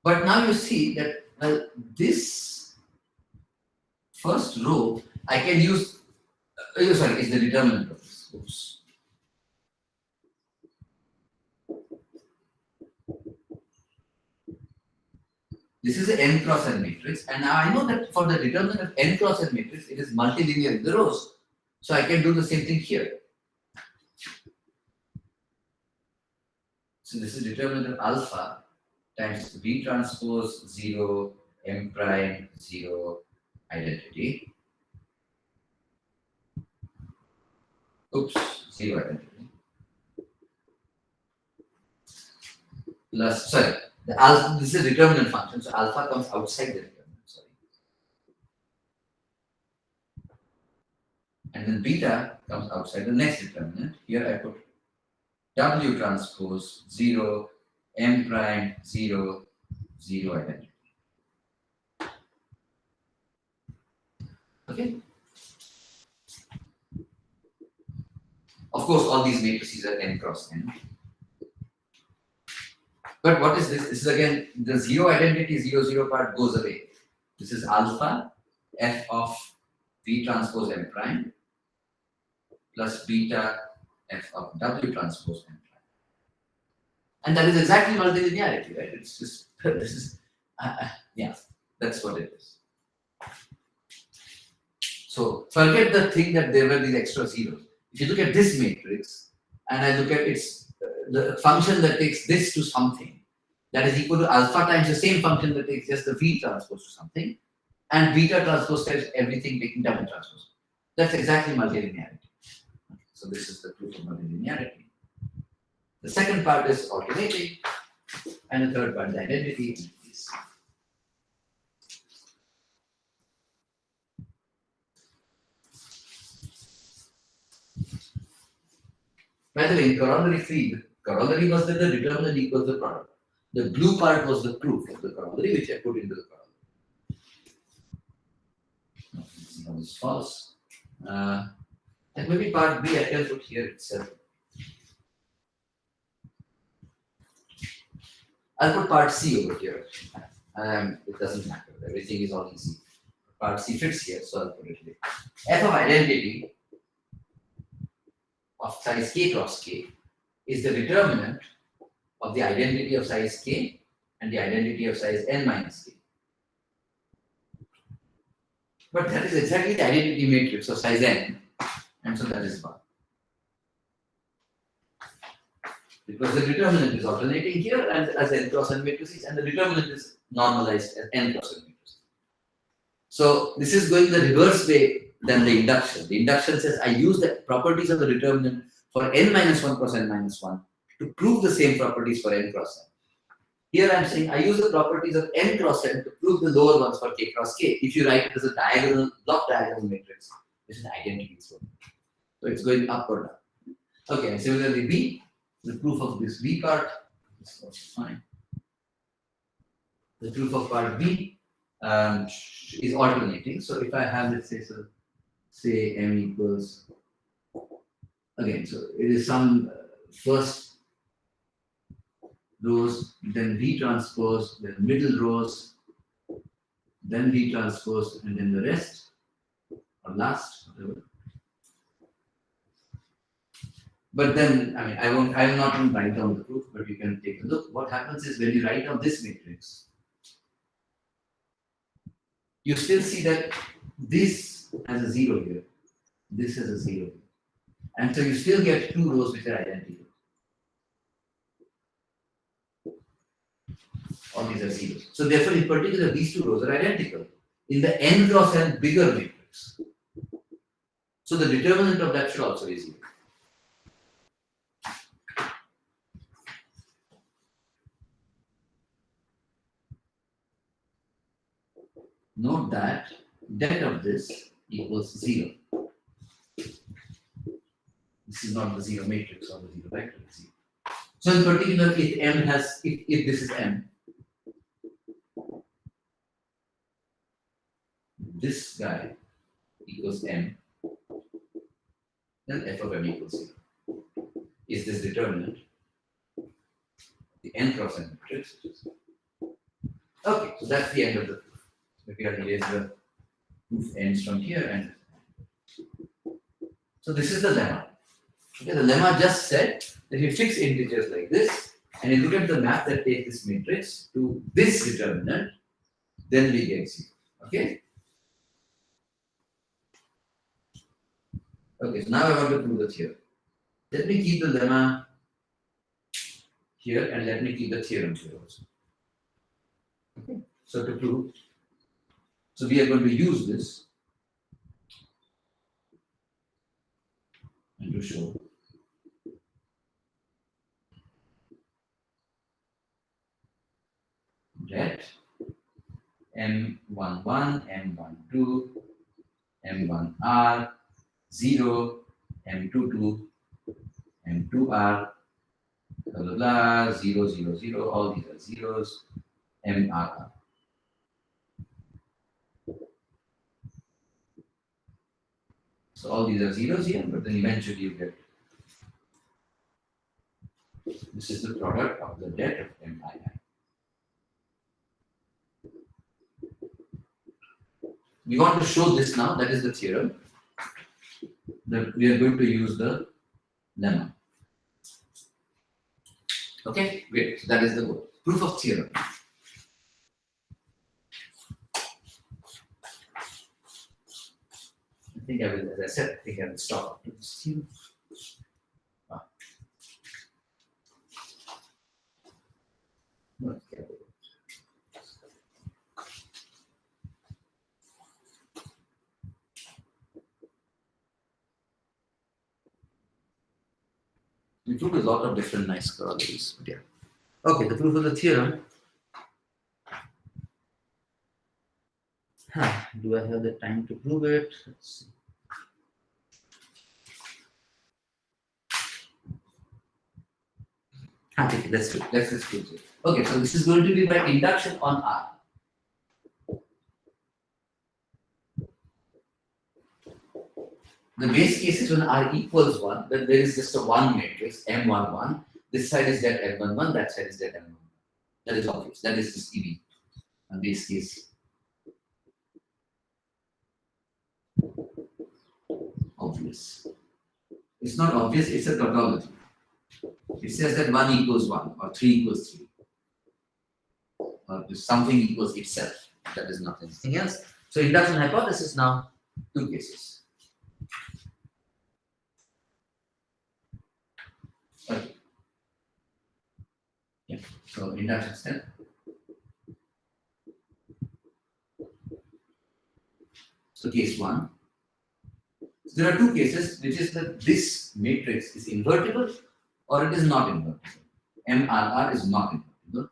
[SPEAKER 1] But now you see that this first row I can use. Sorry, is the determinant of this. Oops. This is an n cross n matrix, and now I know that for the determinant of n cross n matrix, it is multilinear in the rows. So I can do the same thing here. So this is determinant of alpha times V transpose 0, M prime 0, identity. Oops, 0 identity. Plus, sorry, the alpha, this is a determinant function, so alpha comes outside the determinant, sorry. And then beta comes outside the next determinant. Here I put W transpose 0, M prime 0, 0 identity. Okay. Of course, all these matrices are n cross n. But what is this? This is again the 0 identity 0 0 part goes away. This is alpha F of V transpose M prime plus beta F of W transpose M prime. And that is exactly multilinearity, right? It's just this is yeah, that's what it is. So forget the thing that there were these extra zeros. If you look at this matrix and I look at its the function that takes this to something, that is equal to alpha times the same function that takes just the V transpose to something, and beta transpose times everything taking W transpose. That's exactly multilinearity. So this is the proof of multilinearity. The second part is alternating, and the third part is identity. By the way, in corollary field, corollary was that the determinant equals the product. The blue part was the proof of the corollary, which I put into the corollary. Let's see how this is false. And maybe part B I can put here itself. I'll put part C over here. It doesn't matter. Everything is all easy. Part C fits here, so I'll put it here. F of identity of size k cross k is the determinant of the identity of size k and the identity of size n minus k. But that is exactly the identity matrix of size n, and so that is 1. Because the determinant is alternating here and as n cross n matrices, and the determinant is normalized as n cross n matrices. So this is going the reverse way than the induction. The induction says I use the properties of the determinant for n minus 1 cross n minus 1 to prove the same properties for n cross n. Here I am saying I use the properties of n cross n to prove the lower ones for k cross k. If you write it as a diagonal, block diagonal matrix, this is identity. So it's going up or down. Okay, and similarly B, the proof of this B part, this was fine. The proof of part B is alternating. So if I have, let's say, say m equals, again, so it is some first rows, then V transpose, then middle rows, then V transpose, and then the rest, or last, whatever. But then, I will not even write down the proof, but you can take a look. What happens is when you write down this matrix, you still see that this has a 0 here, this has a 0 here. And so you still get 2 rows which are identical. All these are zeros. So therefore, in particular, these 2 rows are identical in the n cross n bigger matrix. So the determinant of that should also be 0. Note that det of this equals 0. This is not the 0 matrix or the 0 vector. 0. So in particular, if m has, if this is m, this guy equals m, then f of m equals 0. Is this determinant? The n cross n matrix. Okay, so that's the end of the proof. We can erase the proof ends from here, and so this is the lemma. Okay, the lemma just said that you fix integers like this, and you look at the map that takes this matrix to this determinant, then we get 0. Okay. Okay, so now I want to prove the theorem. Let me keep the lemma here, and let me keep the theorem here also. Okay, so to prove, so we are going to use this and to show that M11, M12, M1R, 0, M22, M2R, blah, blah, blah, 0, 0, 0, all these are zeros, MRR. So all these are zeros here, but then eventually you get, this is the product of the det of MII. We want to show this now, that is the theorem, that we are going to use the lemma. Okay, great. So that is the goal. Proof of theorem. I think I will, as I said, I think I will stop after this theorem. Okay. We proved a lot of different nice corollaries. Yeah. Okay, the proof of the theorem. Do I have the time to prove it? Let's see. Okay, let's do it. Let's prove it. Okay, so this is going to be by induction on R. The base case is when R equals 1, then there is just a 1 matrix, M11. This side is that M11, that side is that M11. That is obvious. That is just EV. And base case. Obvious. It's not obvious, it's a tautology. It says that 1 equals 1 or 3 equals 3. Or something equals itself. That is not anything else. So induction hypothesis now, 2 cases. Okay. Yeah. So induction step. So case 1. So there are 2 cases, which is that this matrix is invertible or it is not invertible. MRR is not invertible.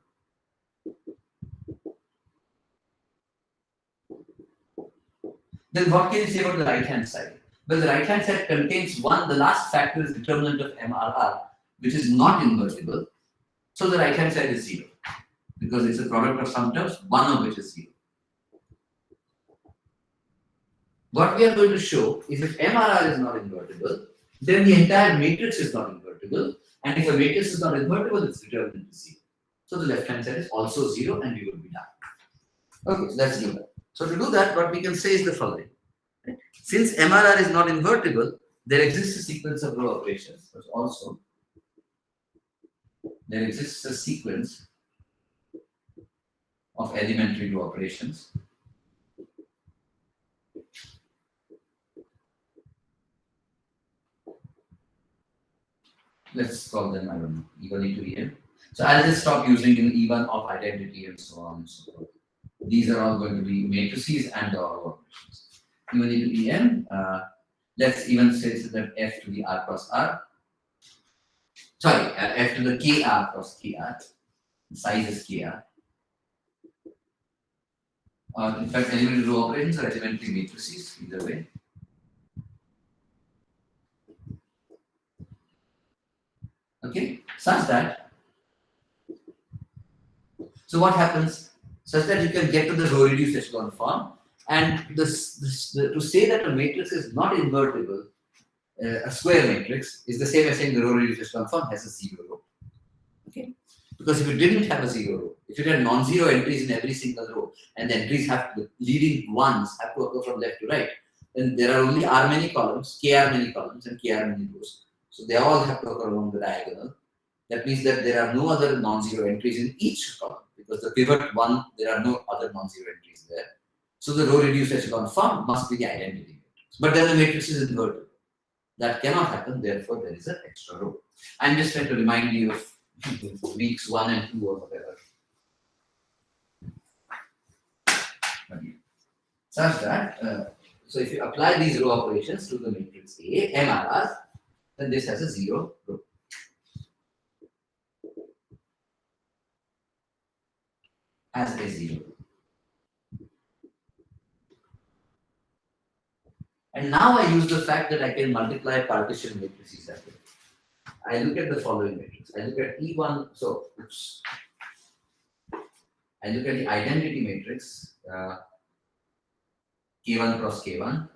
[SPEAKER 1] Then what can you say about the right hand side? Well, the right hand side contains one, the last factor is determinant of MRR, which is not invertible. So the right hand side is 0 because it's a product of some terms, one of which is 0. What we are going to show is if MRR is not invertible, then the entire matrix is not invertible. And if a matrix is not invertible, its determinant is 0. So the left hand side is also 0 and we will be done. Okay, so let's do that. So to do that, what we can say is the following. Right? Since MRR is not invertible, there exists a sequence of row operations. But also, there exists a sequence of elementary row operations. Let's call them, I don't know, E1 into EM. So I'll just stop using E1 of identity and so on and so forth. These are all going to be matrices and row operations. E1 into EM, let's even say that F to the R cross R. Sorry, F to the KR cross KR. The size is KR. In fact, elementary row operations are elementary matrices, either way. Okay, such that. So what happens? Such that you can get to the row reduced echelon form, and to say that a matrix is not invertible, a square matrix is the same as saying the row reduced echelon form has a 0 row. Okay, because if it didn't have a 0 row, if it had non-zero entries in every single row, and the entries have the leading ones have to occur from left to right, then there are only R many columns, KR many columns, and KR many rows. So they all have to occur along the diagonal. That means that there are no other non-zero entries in each column because the pivot 1, there are no other non-zero entries there. So the row reduced echelon form must be the identity matrix. But then the matrix is invertible. That cannot happen, therefore there is an extra row. I'm just trying to remind you of weeks 1 and 2 or whatever. Such that, so if you apply these row operations to the matrix A, MRR, then this has a 0 row. As a 0. And now I use the fact that I can multiply partition matrices as well. I look at the following matrix. I look at E1, so oops. I look at the identity matrix K1 cross K1,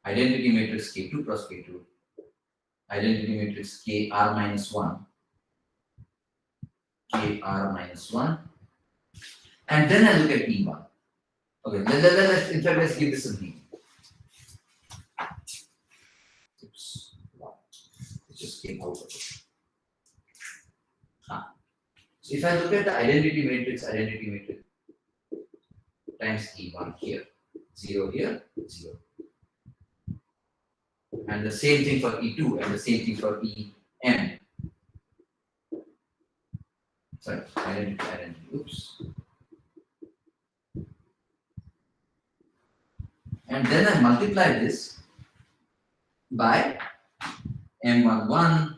[SPEAKER 1] identity matrix K2 cross K2, identity matrix KR minus 1, KR minus 1, and then I look at E1. Okay, let's, in fact, let's give this a name. Oops, it just came out of it. So if I look at the identity matrix times E1 here, 0 here, 0. And the same thing for E2 and the same thing for EM. Sorry, identity, oops. And then I multiply this by M11,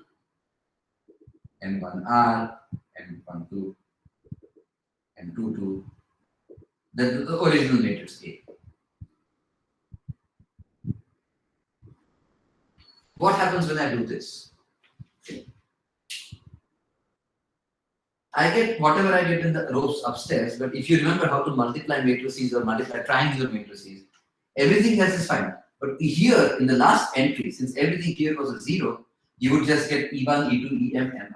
[SPEAKER 1] M1R, M12, M22, the original matrix A. What happens when I do this? I get whatever I get in the rows upstairs, but if you remember how to multiply matrices or multiply triangular matrices, everything else is fine. But here, in the last entry, since everything here was a 0, you would just get E1, E2, EM, MR.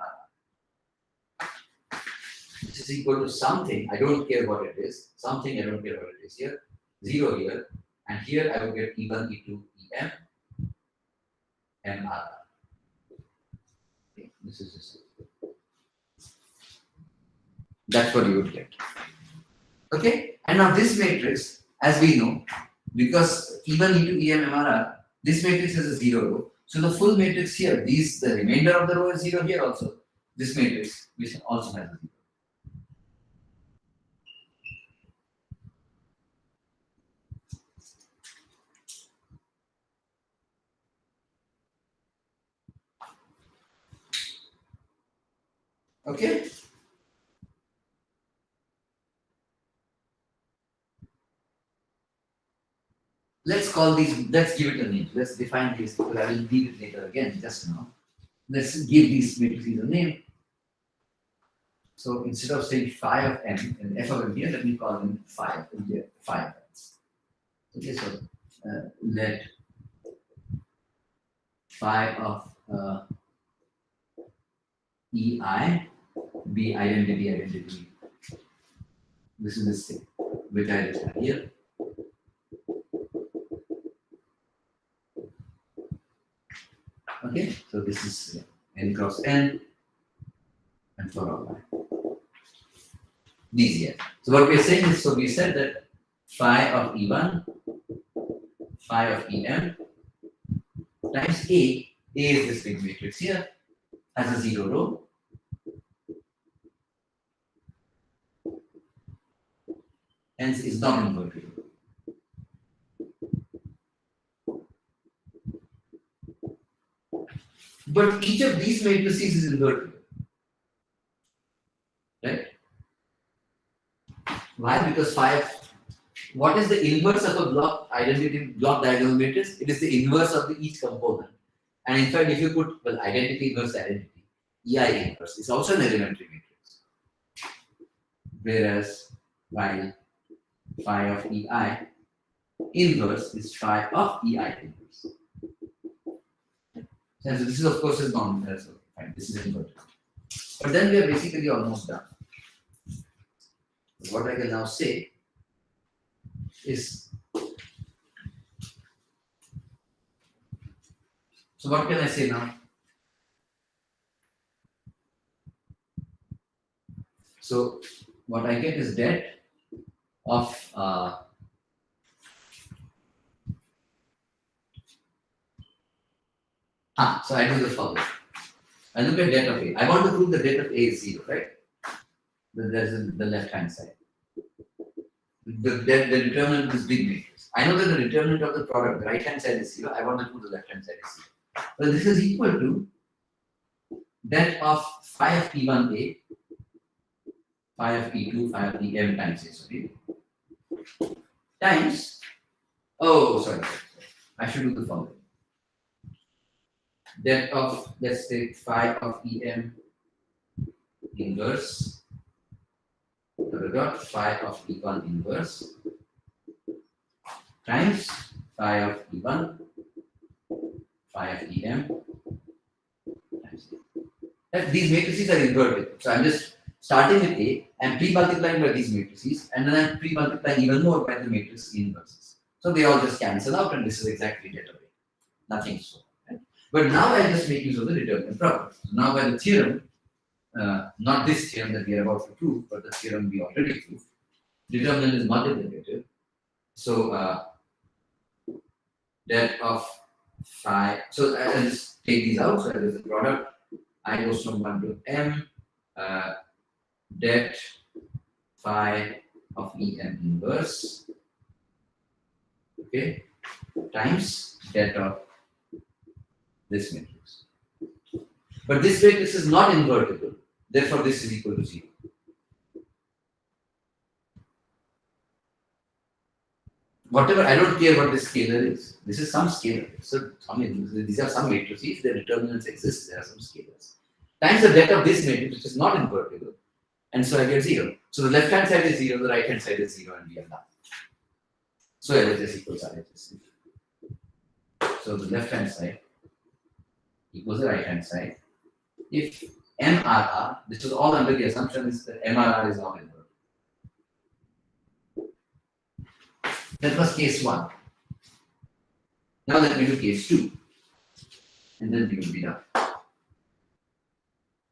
[SPEAKER 1] this is equal to something, I don't care what it is, something, I don't care what it is here, 0 here, and here I will get E1, E2, EM, MR. Okay, this is just, that's what you would get. Okay, and now this matrix, as we know, because E1, E2, EM, MR, this matrix has a 0 row. So the full matrix here, the remainder of the row is 0 here also. This matrix, which also has a 0. Okay? Let's call these, let's give it a name. Let's define this, because I will leave it later again, just now. Let's give these matrices a name. So instead of saying phi of m and f of m here, let me call them phi here, phi of x. Okay, so let phi of EI be identity. This is this thing, which I just have here. Okay, so this is n cross n and for all y. These here. So what we are saying is, so we said that phi of E1, phi of EM times A is this big matrix here, has a 0 row. Hence is not invertible. But each of these matrices is invertible. Right? Why? Because what is the inverse of a block diagonal matrix? It is the inverse of each component. And in fact, if you put, well, identity inverse identity, EI inverse is also an elementary matrix. Whereas, while phi of EI inverse is phi of EI inverse. So this is, of course, is so fine, this is inverted. But then we are basically almost done. What I can now say is, so what can I say now? So what I get is det of so I do the following. I look at det of A. I want to prove the det of A is 0, right? There's the left hand side. The determinant is big matrix. I know that the determinant of the product, the right hand side is 0. I want to prove the left hand side is 0. Well, this is equal to that of phi of E1A, phi of E2, phi of EM times A, sorry, times, sorry, I should do the following. That of, let's take phi of EM inverse, dot phi of E1 inverse times phi of E1, phi of EM times A. These matrices are inverted. So I'm just starting with A and pre-multiplying by these matrices, and then I'm pre-multiplying even more by the matrix inverses. So they all just cancel out, and this is exactly det of A. Nothing so. Right? But now I just make use of the determinant property. So now by the theorem, not this theorem that we are about to prove, but the theorem we already proved, determinant is multiplicative. So that of phi, so I'll just take these out. So that is the product. I goes from 1 to m, det phi of EM inverse, okay, times det of this matrix. But this matrix is not invertible, therefore this is equal to 0. Whatever, I don't care what this scalar is. This is some scalar. So, I mean, these are some matrices, their determinants exist, there are some scalars. Times the det of this matrix, which is not invertible, and so I get 0. So the left hand side is 0, the right hand side is 0, and we are done. So LHS equals RHS. So the left hand side equals the right hand side if MRR, this is all under the assumption is that MRR is not inverted. That was case 1. Now let me do case 2. And then we will be done.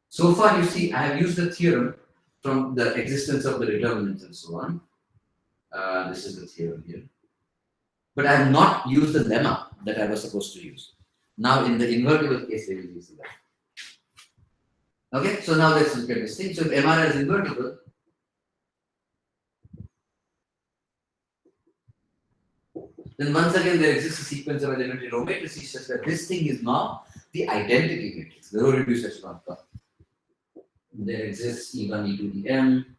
[SPEAKER 1] So far, you see, I have used the theorem from the existence of the determinants and so on. This is the theorem here. But I have not used the lemma that I was supposed to use. Now, in the invertible case, they will use the lemma. Okay, so now let's look at this thing. So, if MRR is invertible, then once again there exists a sequence of elementary row matrices such that this thing is now the identity matrix, the row reduced echelon form. There exists E1, E2, Em.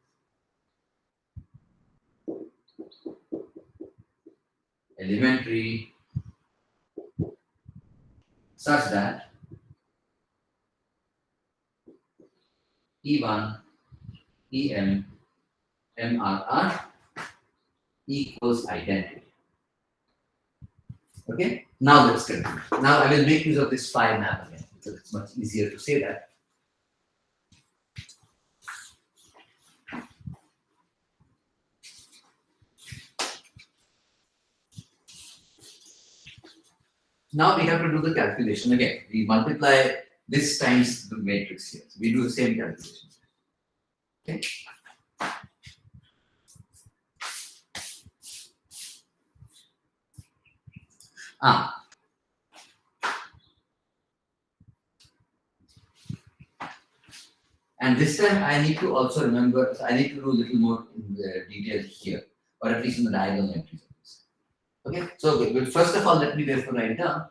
[SPEAKER 1] Elementary such that E1, Em, MRR equals identity. Okay, now let's continue. Now I will make use of this phi map again because it's much easier to say that. Now we have to do the calculation again. We multiply this times the matrix here. So we do the same calculation. Okay. And this time I need to also remember, I need to do a little more in the detail here, or at least in the diagonal entries of this. Okay, so well, first of all, let me therefore write down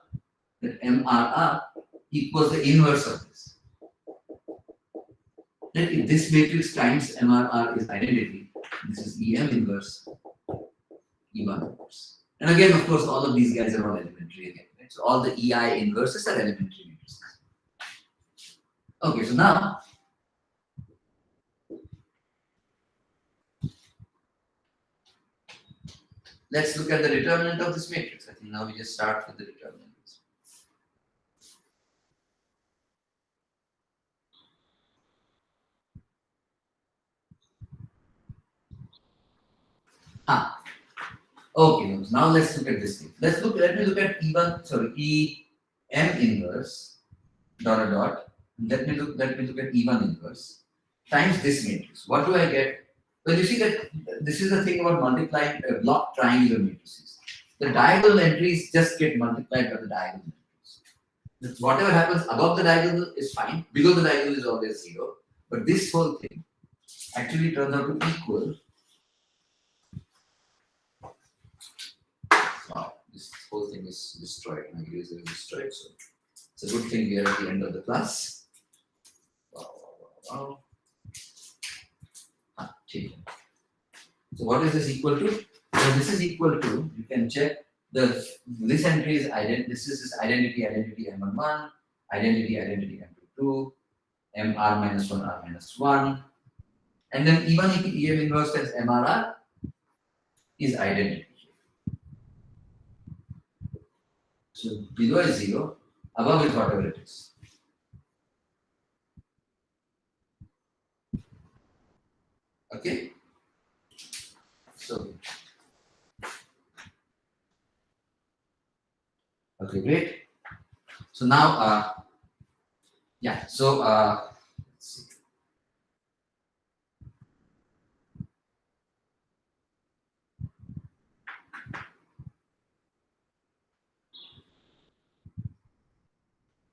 [SPEAKER 1] that MRR equals the inverse of this. Then if this matrix times MRR is identity, this is EM inverse, E1 inverse. And again, of course, all of these guys are all elementary again. Right? So all the EI inverses are elementary matrices. Okay, so now let's look at the determinant of this matrix. I think now we just start with the determinant. Okay, now let's look at this thing. Let me look at EM inverse dot. Let me look at E1 inverse times this matrix. What do I get? Well, you see that this is the thing about multiplying block triangular matrices. The diagonal entries just get multiplied by the diagonal entries. Whatever happens above the diagonal is fine. Below the diagonal is always 0. But this whole thing actually turns out to equal. Wow, this whole thing is destroyed. My eraser is destroyed. So it's a good thing we are at the end of the class. Wow. So what is this equal to? So this is equal to, you can check this entry is identity. This is identity M11, identity M22, MR minus 1 R minus 1, and then even if EM inverse times MRR is identity. So below is 0, above is whatever it is. Okay. So, okay, great. So now, yeah. So let's see.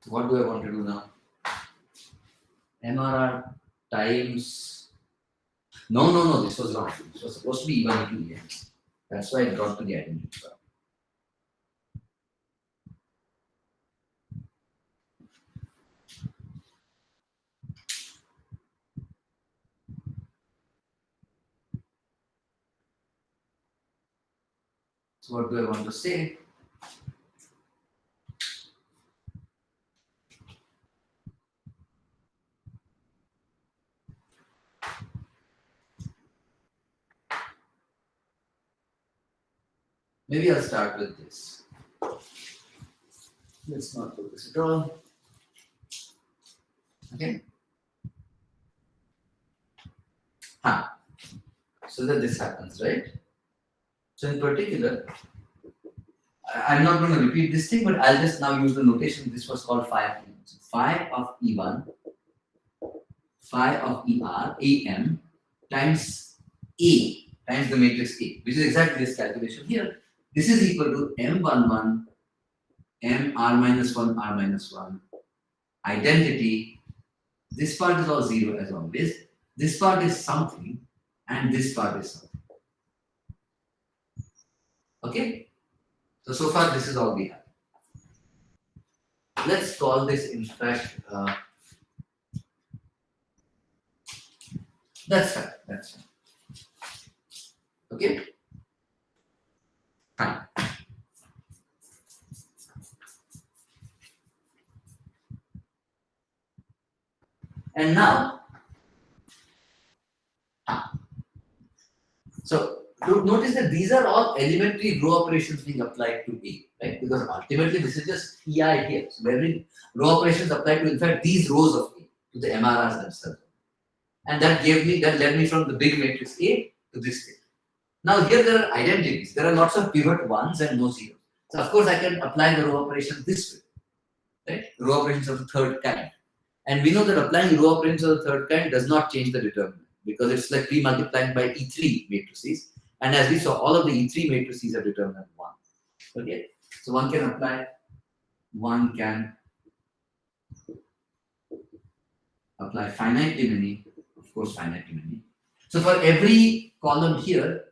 [SPEAKER 1] So what do I want to do now? MRR times. No, this was wrong. This was supposed to be even equal. Yes. That's why it got to the identity. So what do I want to say? Maybe I'll start with this. Let's not do this at all. Okay. So that this happens, right? So in particular, I'm not going to repeat this thing, but I'll just now use the notation. This was called phi of E1. So phi of E1, phi of ER, AM, times A, times the matrix A, which is exactly this calculation here. This is equal to M11, M R minus 1, R minus 1, identity. This part is all 0 as always. This part is something, and this part is something. Okay? So far, this is all we have. Let's call this, in fact, that's fine. That's fine. Okay? Fine. And now, so notice that these are all elementary row operations being applied to A, right? Because ultimately this is just EI here. So every row operations apply to, in fact, these rows of A, to the MRRs themselves. And that led me from the big matrix A to this state. Now here there are identities. There are lots of pivot ones and no zeros. So of course I can apply the row operation this way, right? Row operations of the third kind. And we know that applying row operations of the third kind does not change the determinant because it's like pre-multiplying by E3 matrices. And as we saw, all of the E3 matrices are determinant 1. Okay? So one can apply finitely many, of course, finitely many. So for every column here,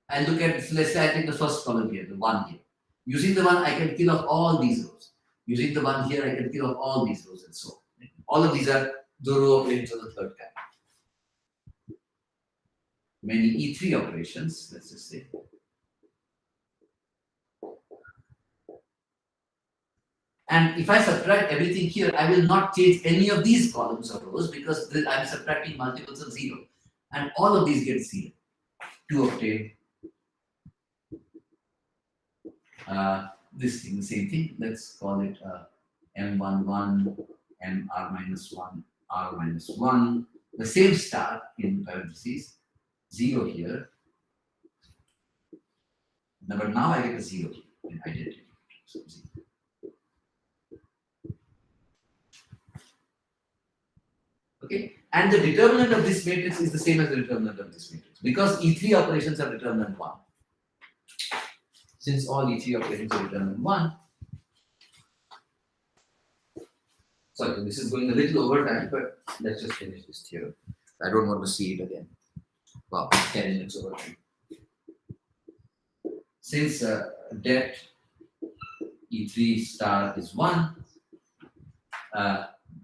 [SPEAKER 1] I look at, so let's say I take the first column here, the 1 here. Using the 1, I can kill off all these rows. Using the 1 here, I can kill off all these rows and so on. All of these are the row operations of the third kind. Many E3 operations, let's just say. And if I subtract everything here, I will not change any of these columns or rows because I'm subtracting multiples of 0. And all of these get 0 to obtain this thing, the same thing. Let's call it M11, M R minus 1, R minus 1. The same star in parentheses, 0 here. But now I get a 0 here in identity. So 0. Okay, and the determinant of this matrix is the same as the determinant of this matrix because E3 operations are determinant 1. Since all E3 operations are determinant 1, sorry, this is going a little over time, but let's just finish this theorem. I don't want to see it again. Wow, 10 minutes over time. Since det E3 star is 1,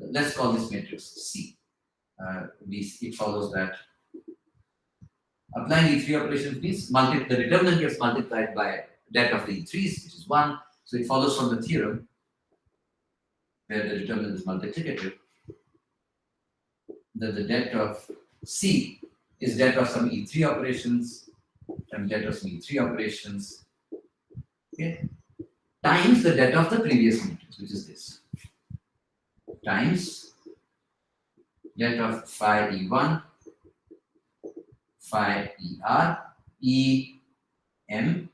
[SPEAKER 1] let's call this matrix C. It follows that applying E3 operations means the determinant gets multiplied by det of the E3s, which is 1. So it follows from the theorem where the determinant is multiplicative that the det of C is det of some E3 operations and det of some E3 operations, okay, times the det of the previous matrix, which is this, times det of phi E1, phi ER, E M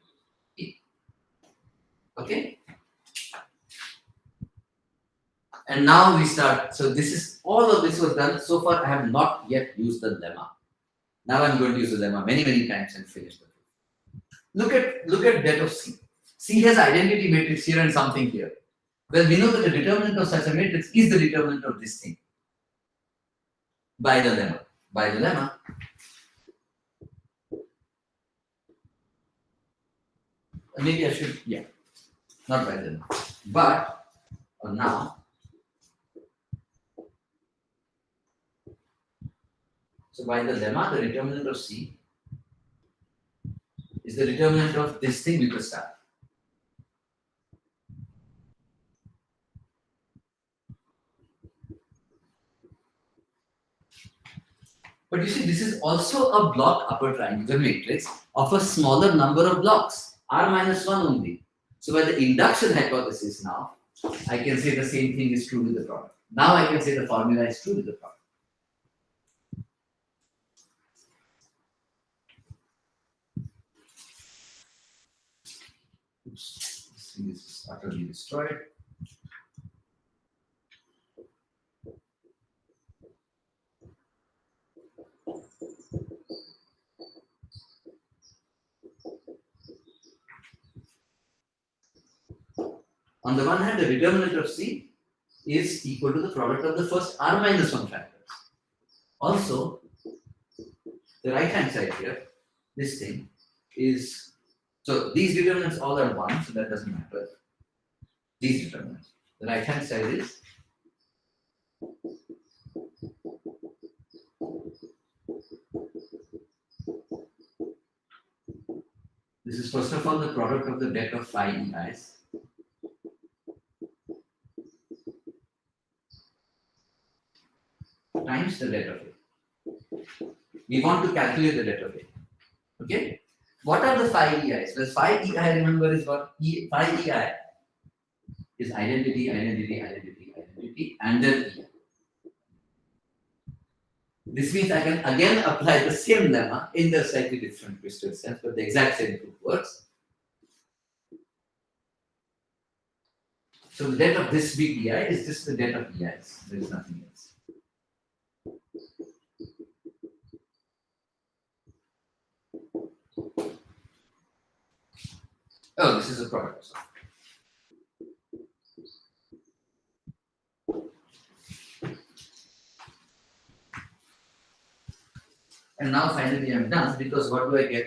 [SPEAKER 1] A. Okay? And now we start. So this is all of this was done. So far, I have not yet used the lemma. Now I'm going to use the lemma many times and finish the proof. Look at det of C. C has identity matrix here and something here. Well, we know that the determinant of such a matrix is the determinant of this thing. By the lemma. By the lemma, maybe I should, yeah, not by the lemma, but now. So by the lemma, the determinant of C is the determinant of this thing with the star. But you see, this is also a block upper triangular matrix of a smaller number of blocks, R minus 1 only. So by the induction hypothesis now, I can say the same thing is true with the product. Now I can say the formula is true with the product. Oops, this thing is utterly destroyed. On the one hand, the determinant of C is equal to the product of the first R minus 1 factors. Also, the right hand side here, this thing is, so these determinants all are 1, so that doesn't matter. These determinants. The right hand side is this is first of all the product of the det of phi EIs times the det of A. We want to calculate the det of A. Okay? What are the phi EIs? Well, phi EI, remember, is what? Phi EI is identity, identity, identity, identity, and then EI. This means I can again apply the same lemma in the slightly different twisted sense, but the exact same proof works. So the det of this big EI is just the det of EIs. There is nothing else. Oh, this is a product. Sorry. And now finally I'm done, because what do I get?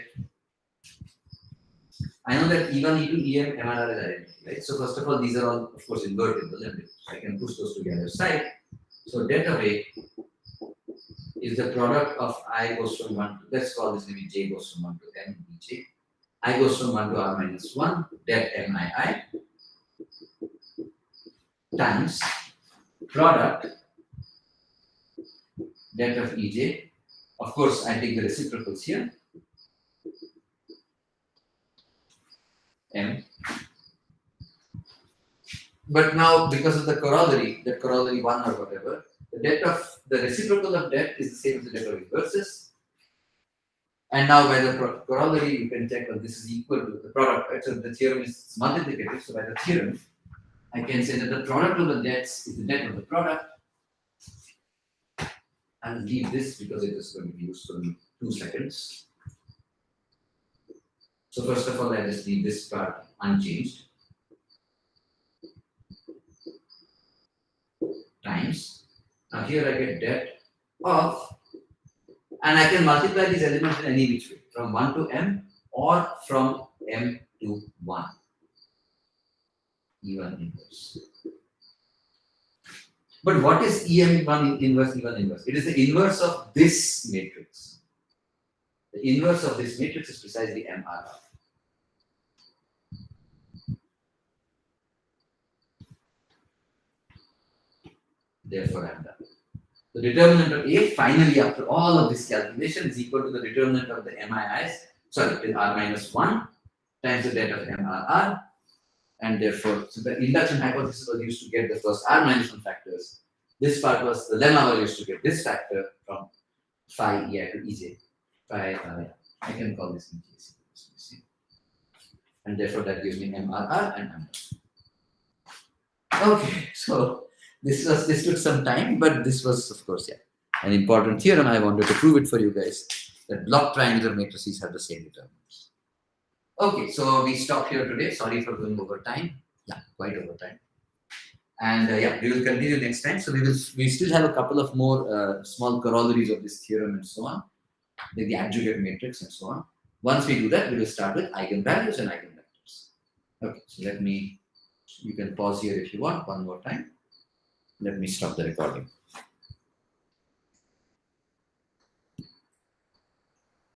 [SPEAKER 1] I know that E1, E2, EM, MRR is identity, right? So first of all, these are all, of course, invertible, and I can push those to the other side. So det of A is the product of I goes from 1 to, let's call this maybe J goes from 1 to M, Bj. I goes from 1 to R minus 1, det MII times product det of Ej. Of course, I take the reciprocals here. M. But now, because of the corollary, that corollary 1 or whatever, the det of the reciprocal of det is the same as the det of inverses. And now by the corollary, you can check that this is equal to the product, right? So the theorem is multiplicative. So by the theorem, I can say that the product of the debts is the det of the product. I'll leave this because it is going to be useful in 2 seconds. So first of all, I just leave this part unchanged. Times. Now here I get det of, and I can multiply these elements in any which way, from 1 to M or from M to 1. E1 inverse. But what is EM1 inverse, E1 inverse? It is the inverse of this matrix. The inverse of this matrix is precisely MRR. Therefore, I'm done. The determinant of A, finally, after all of this calculation, is equal to the determinant of the MIIs, sorry, with R minus 1 times the det of MRR. And therefore, so the induction hypothesis was used to get the first R minus 1 factors. This part was, the lemma was used to get this factor from phi EI to EJ. Phi, I can call this EJ. And therefore, that gives me MRR and MR. Okay, so this took some time, but this was, of course, an important theorem. I wanted to prove it for you guys, that block triangular matrices have the same determinants. Okay, so we stop here today. Sorry for going over time. Yeah, quite over time. And we will continue next time. So we still have a couple of more small corollaries of this theorem and so on, like the adjugate matrix and so on. Once we do that, we will start with eigenvalues and eigenvectors. Okay, so you can pause here if you want one more time. Let me stop the recording.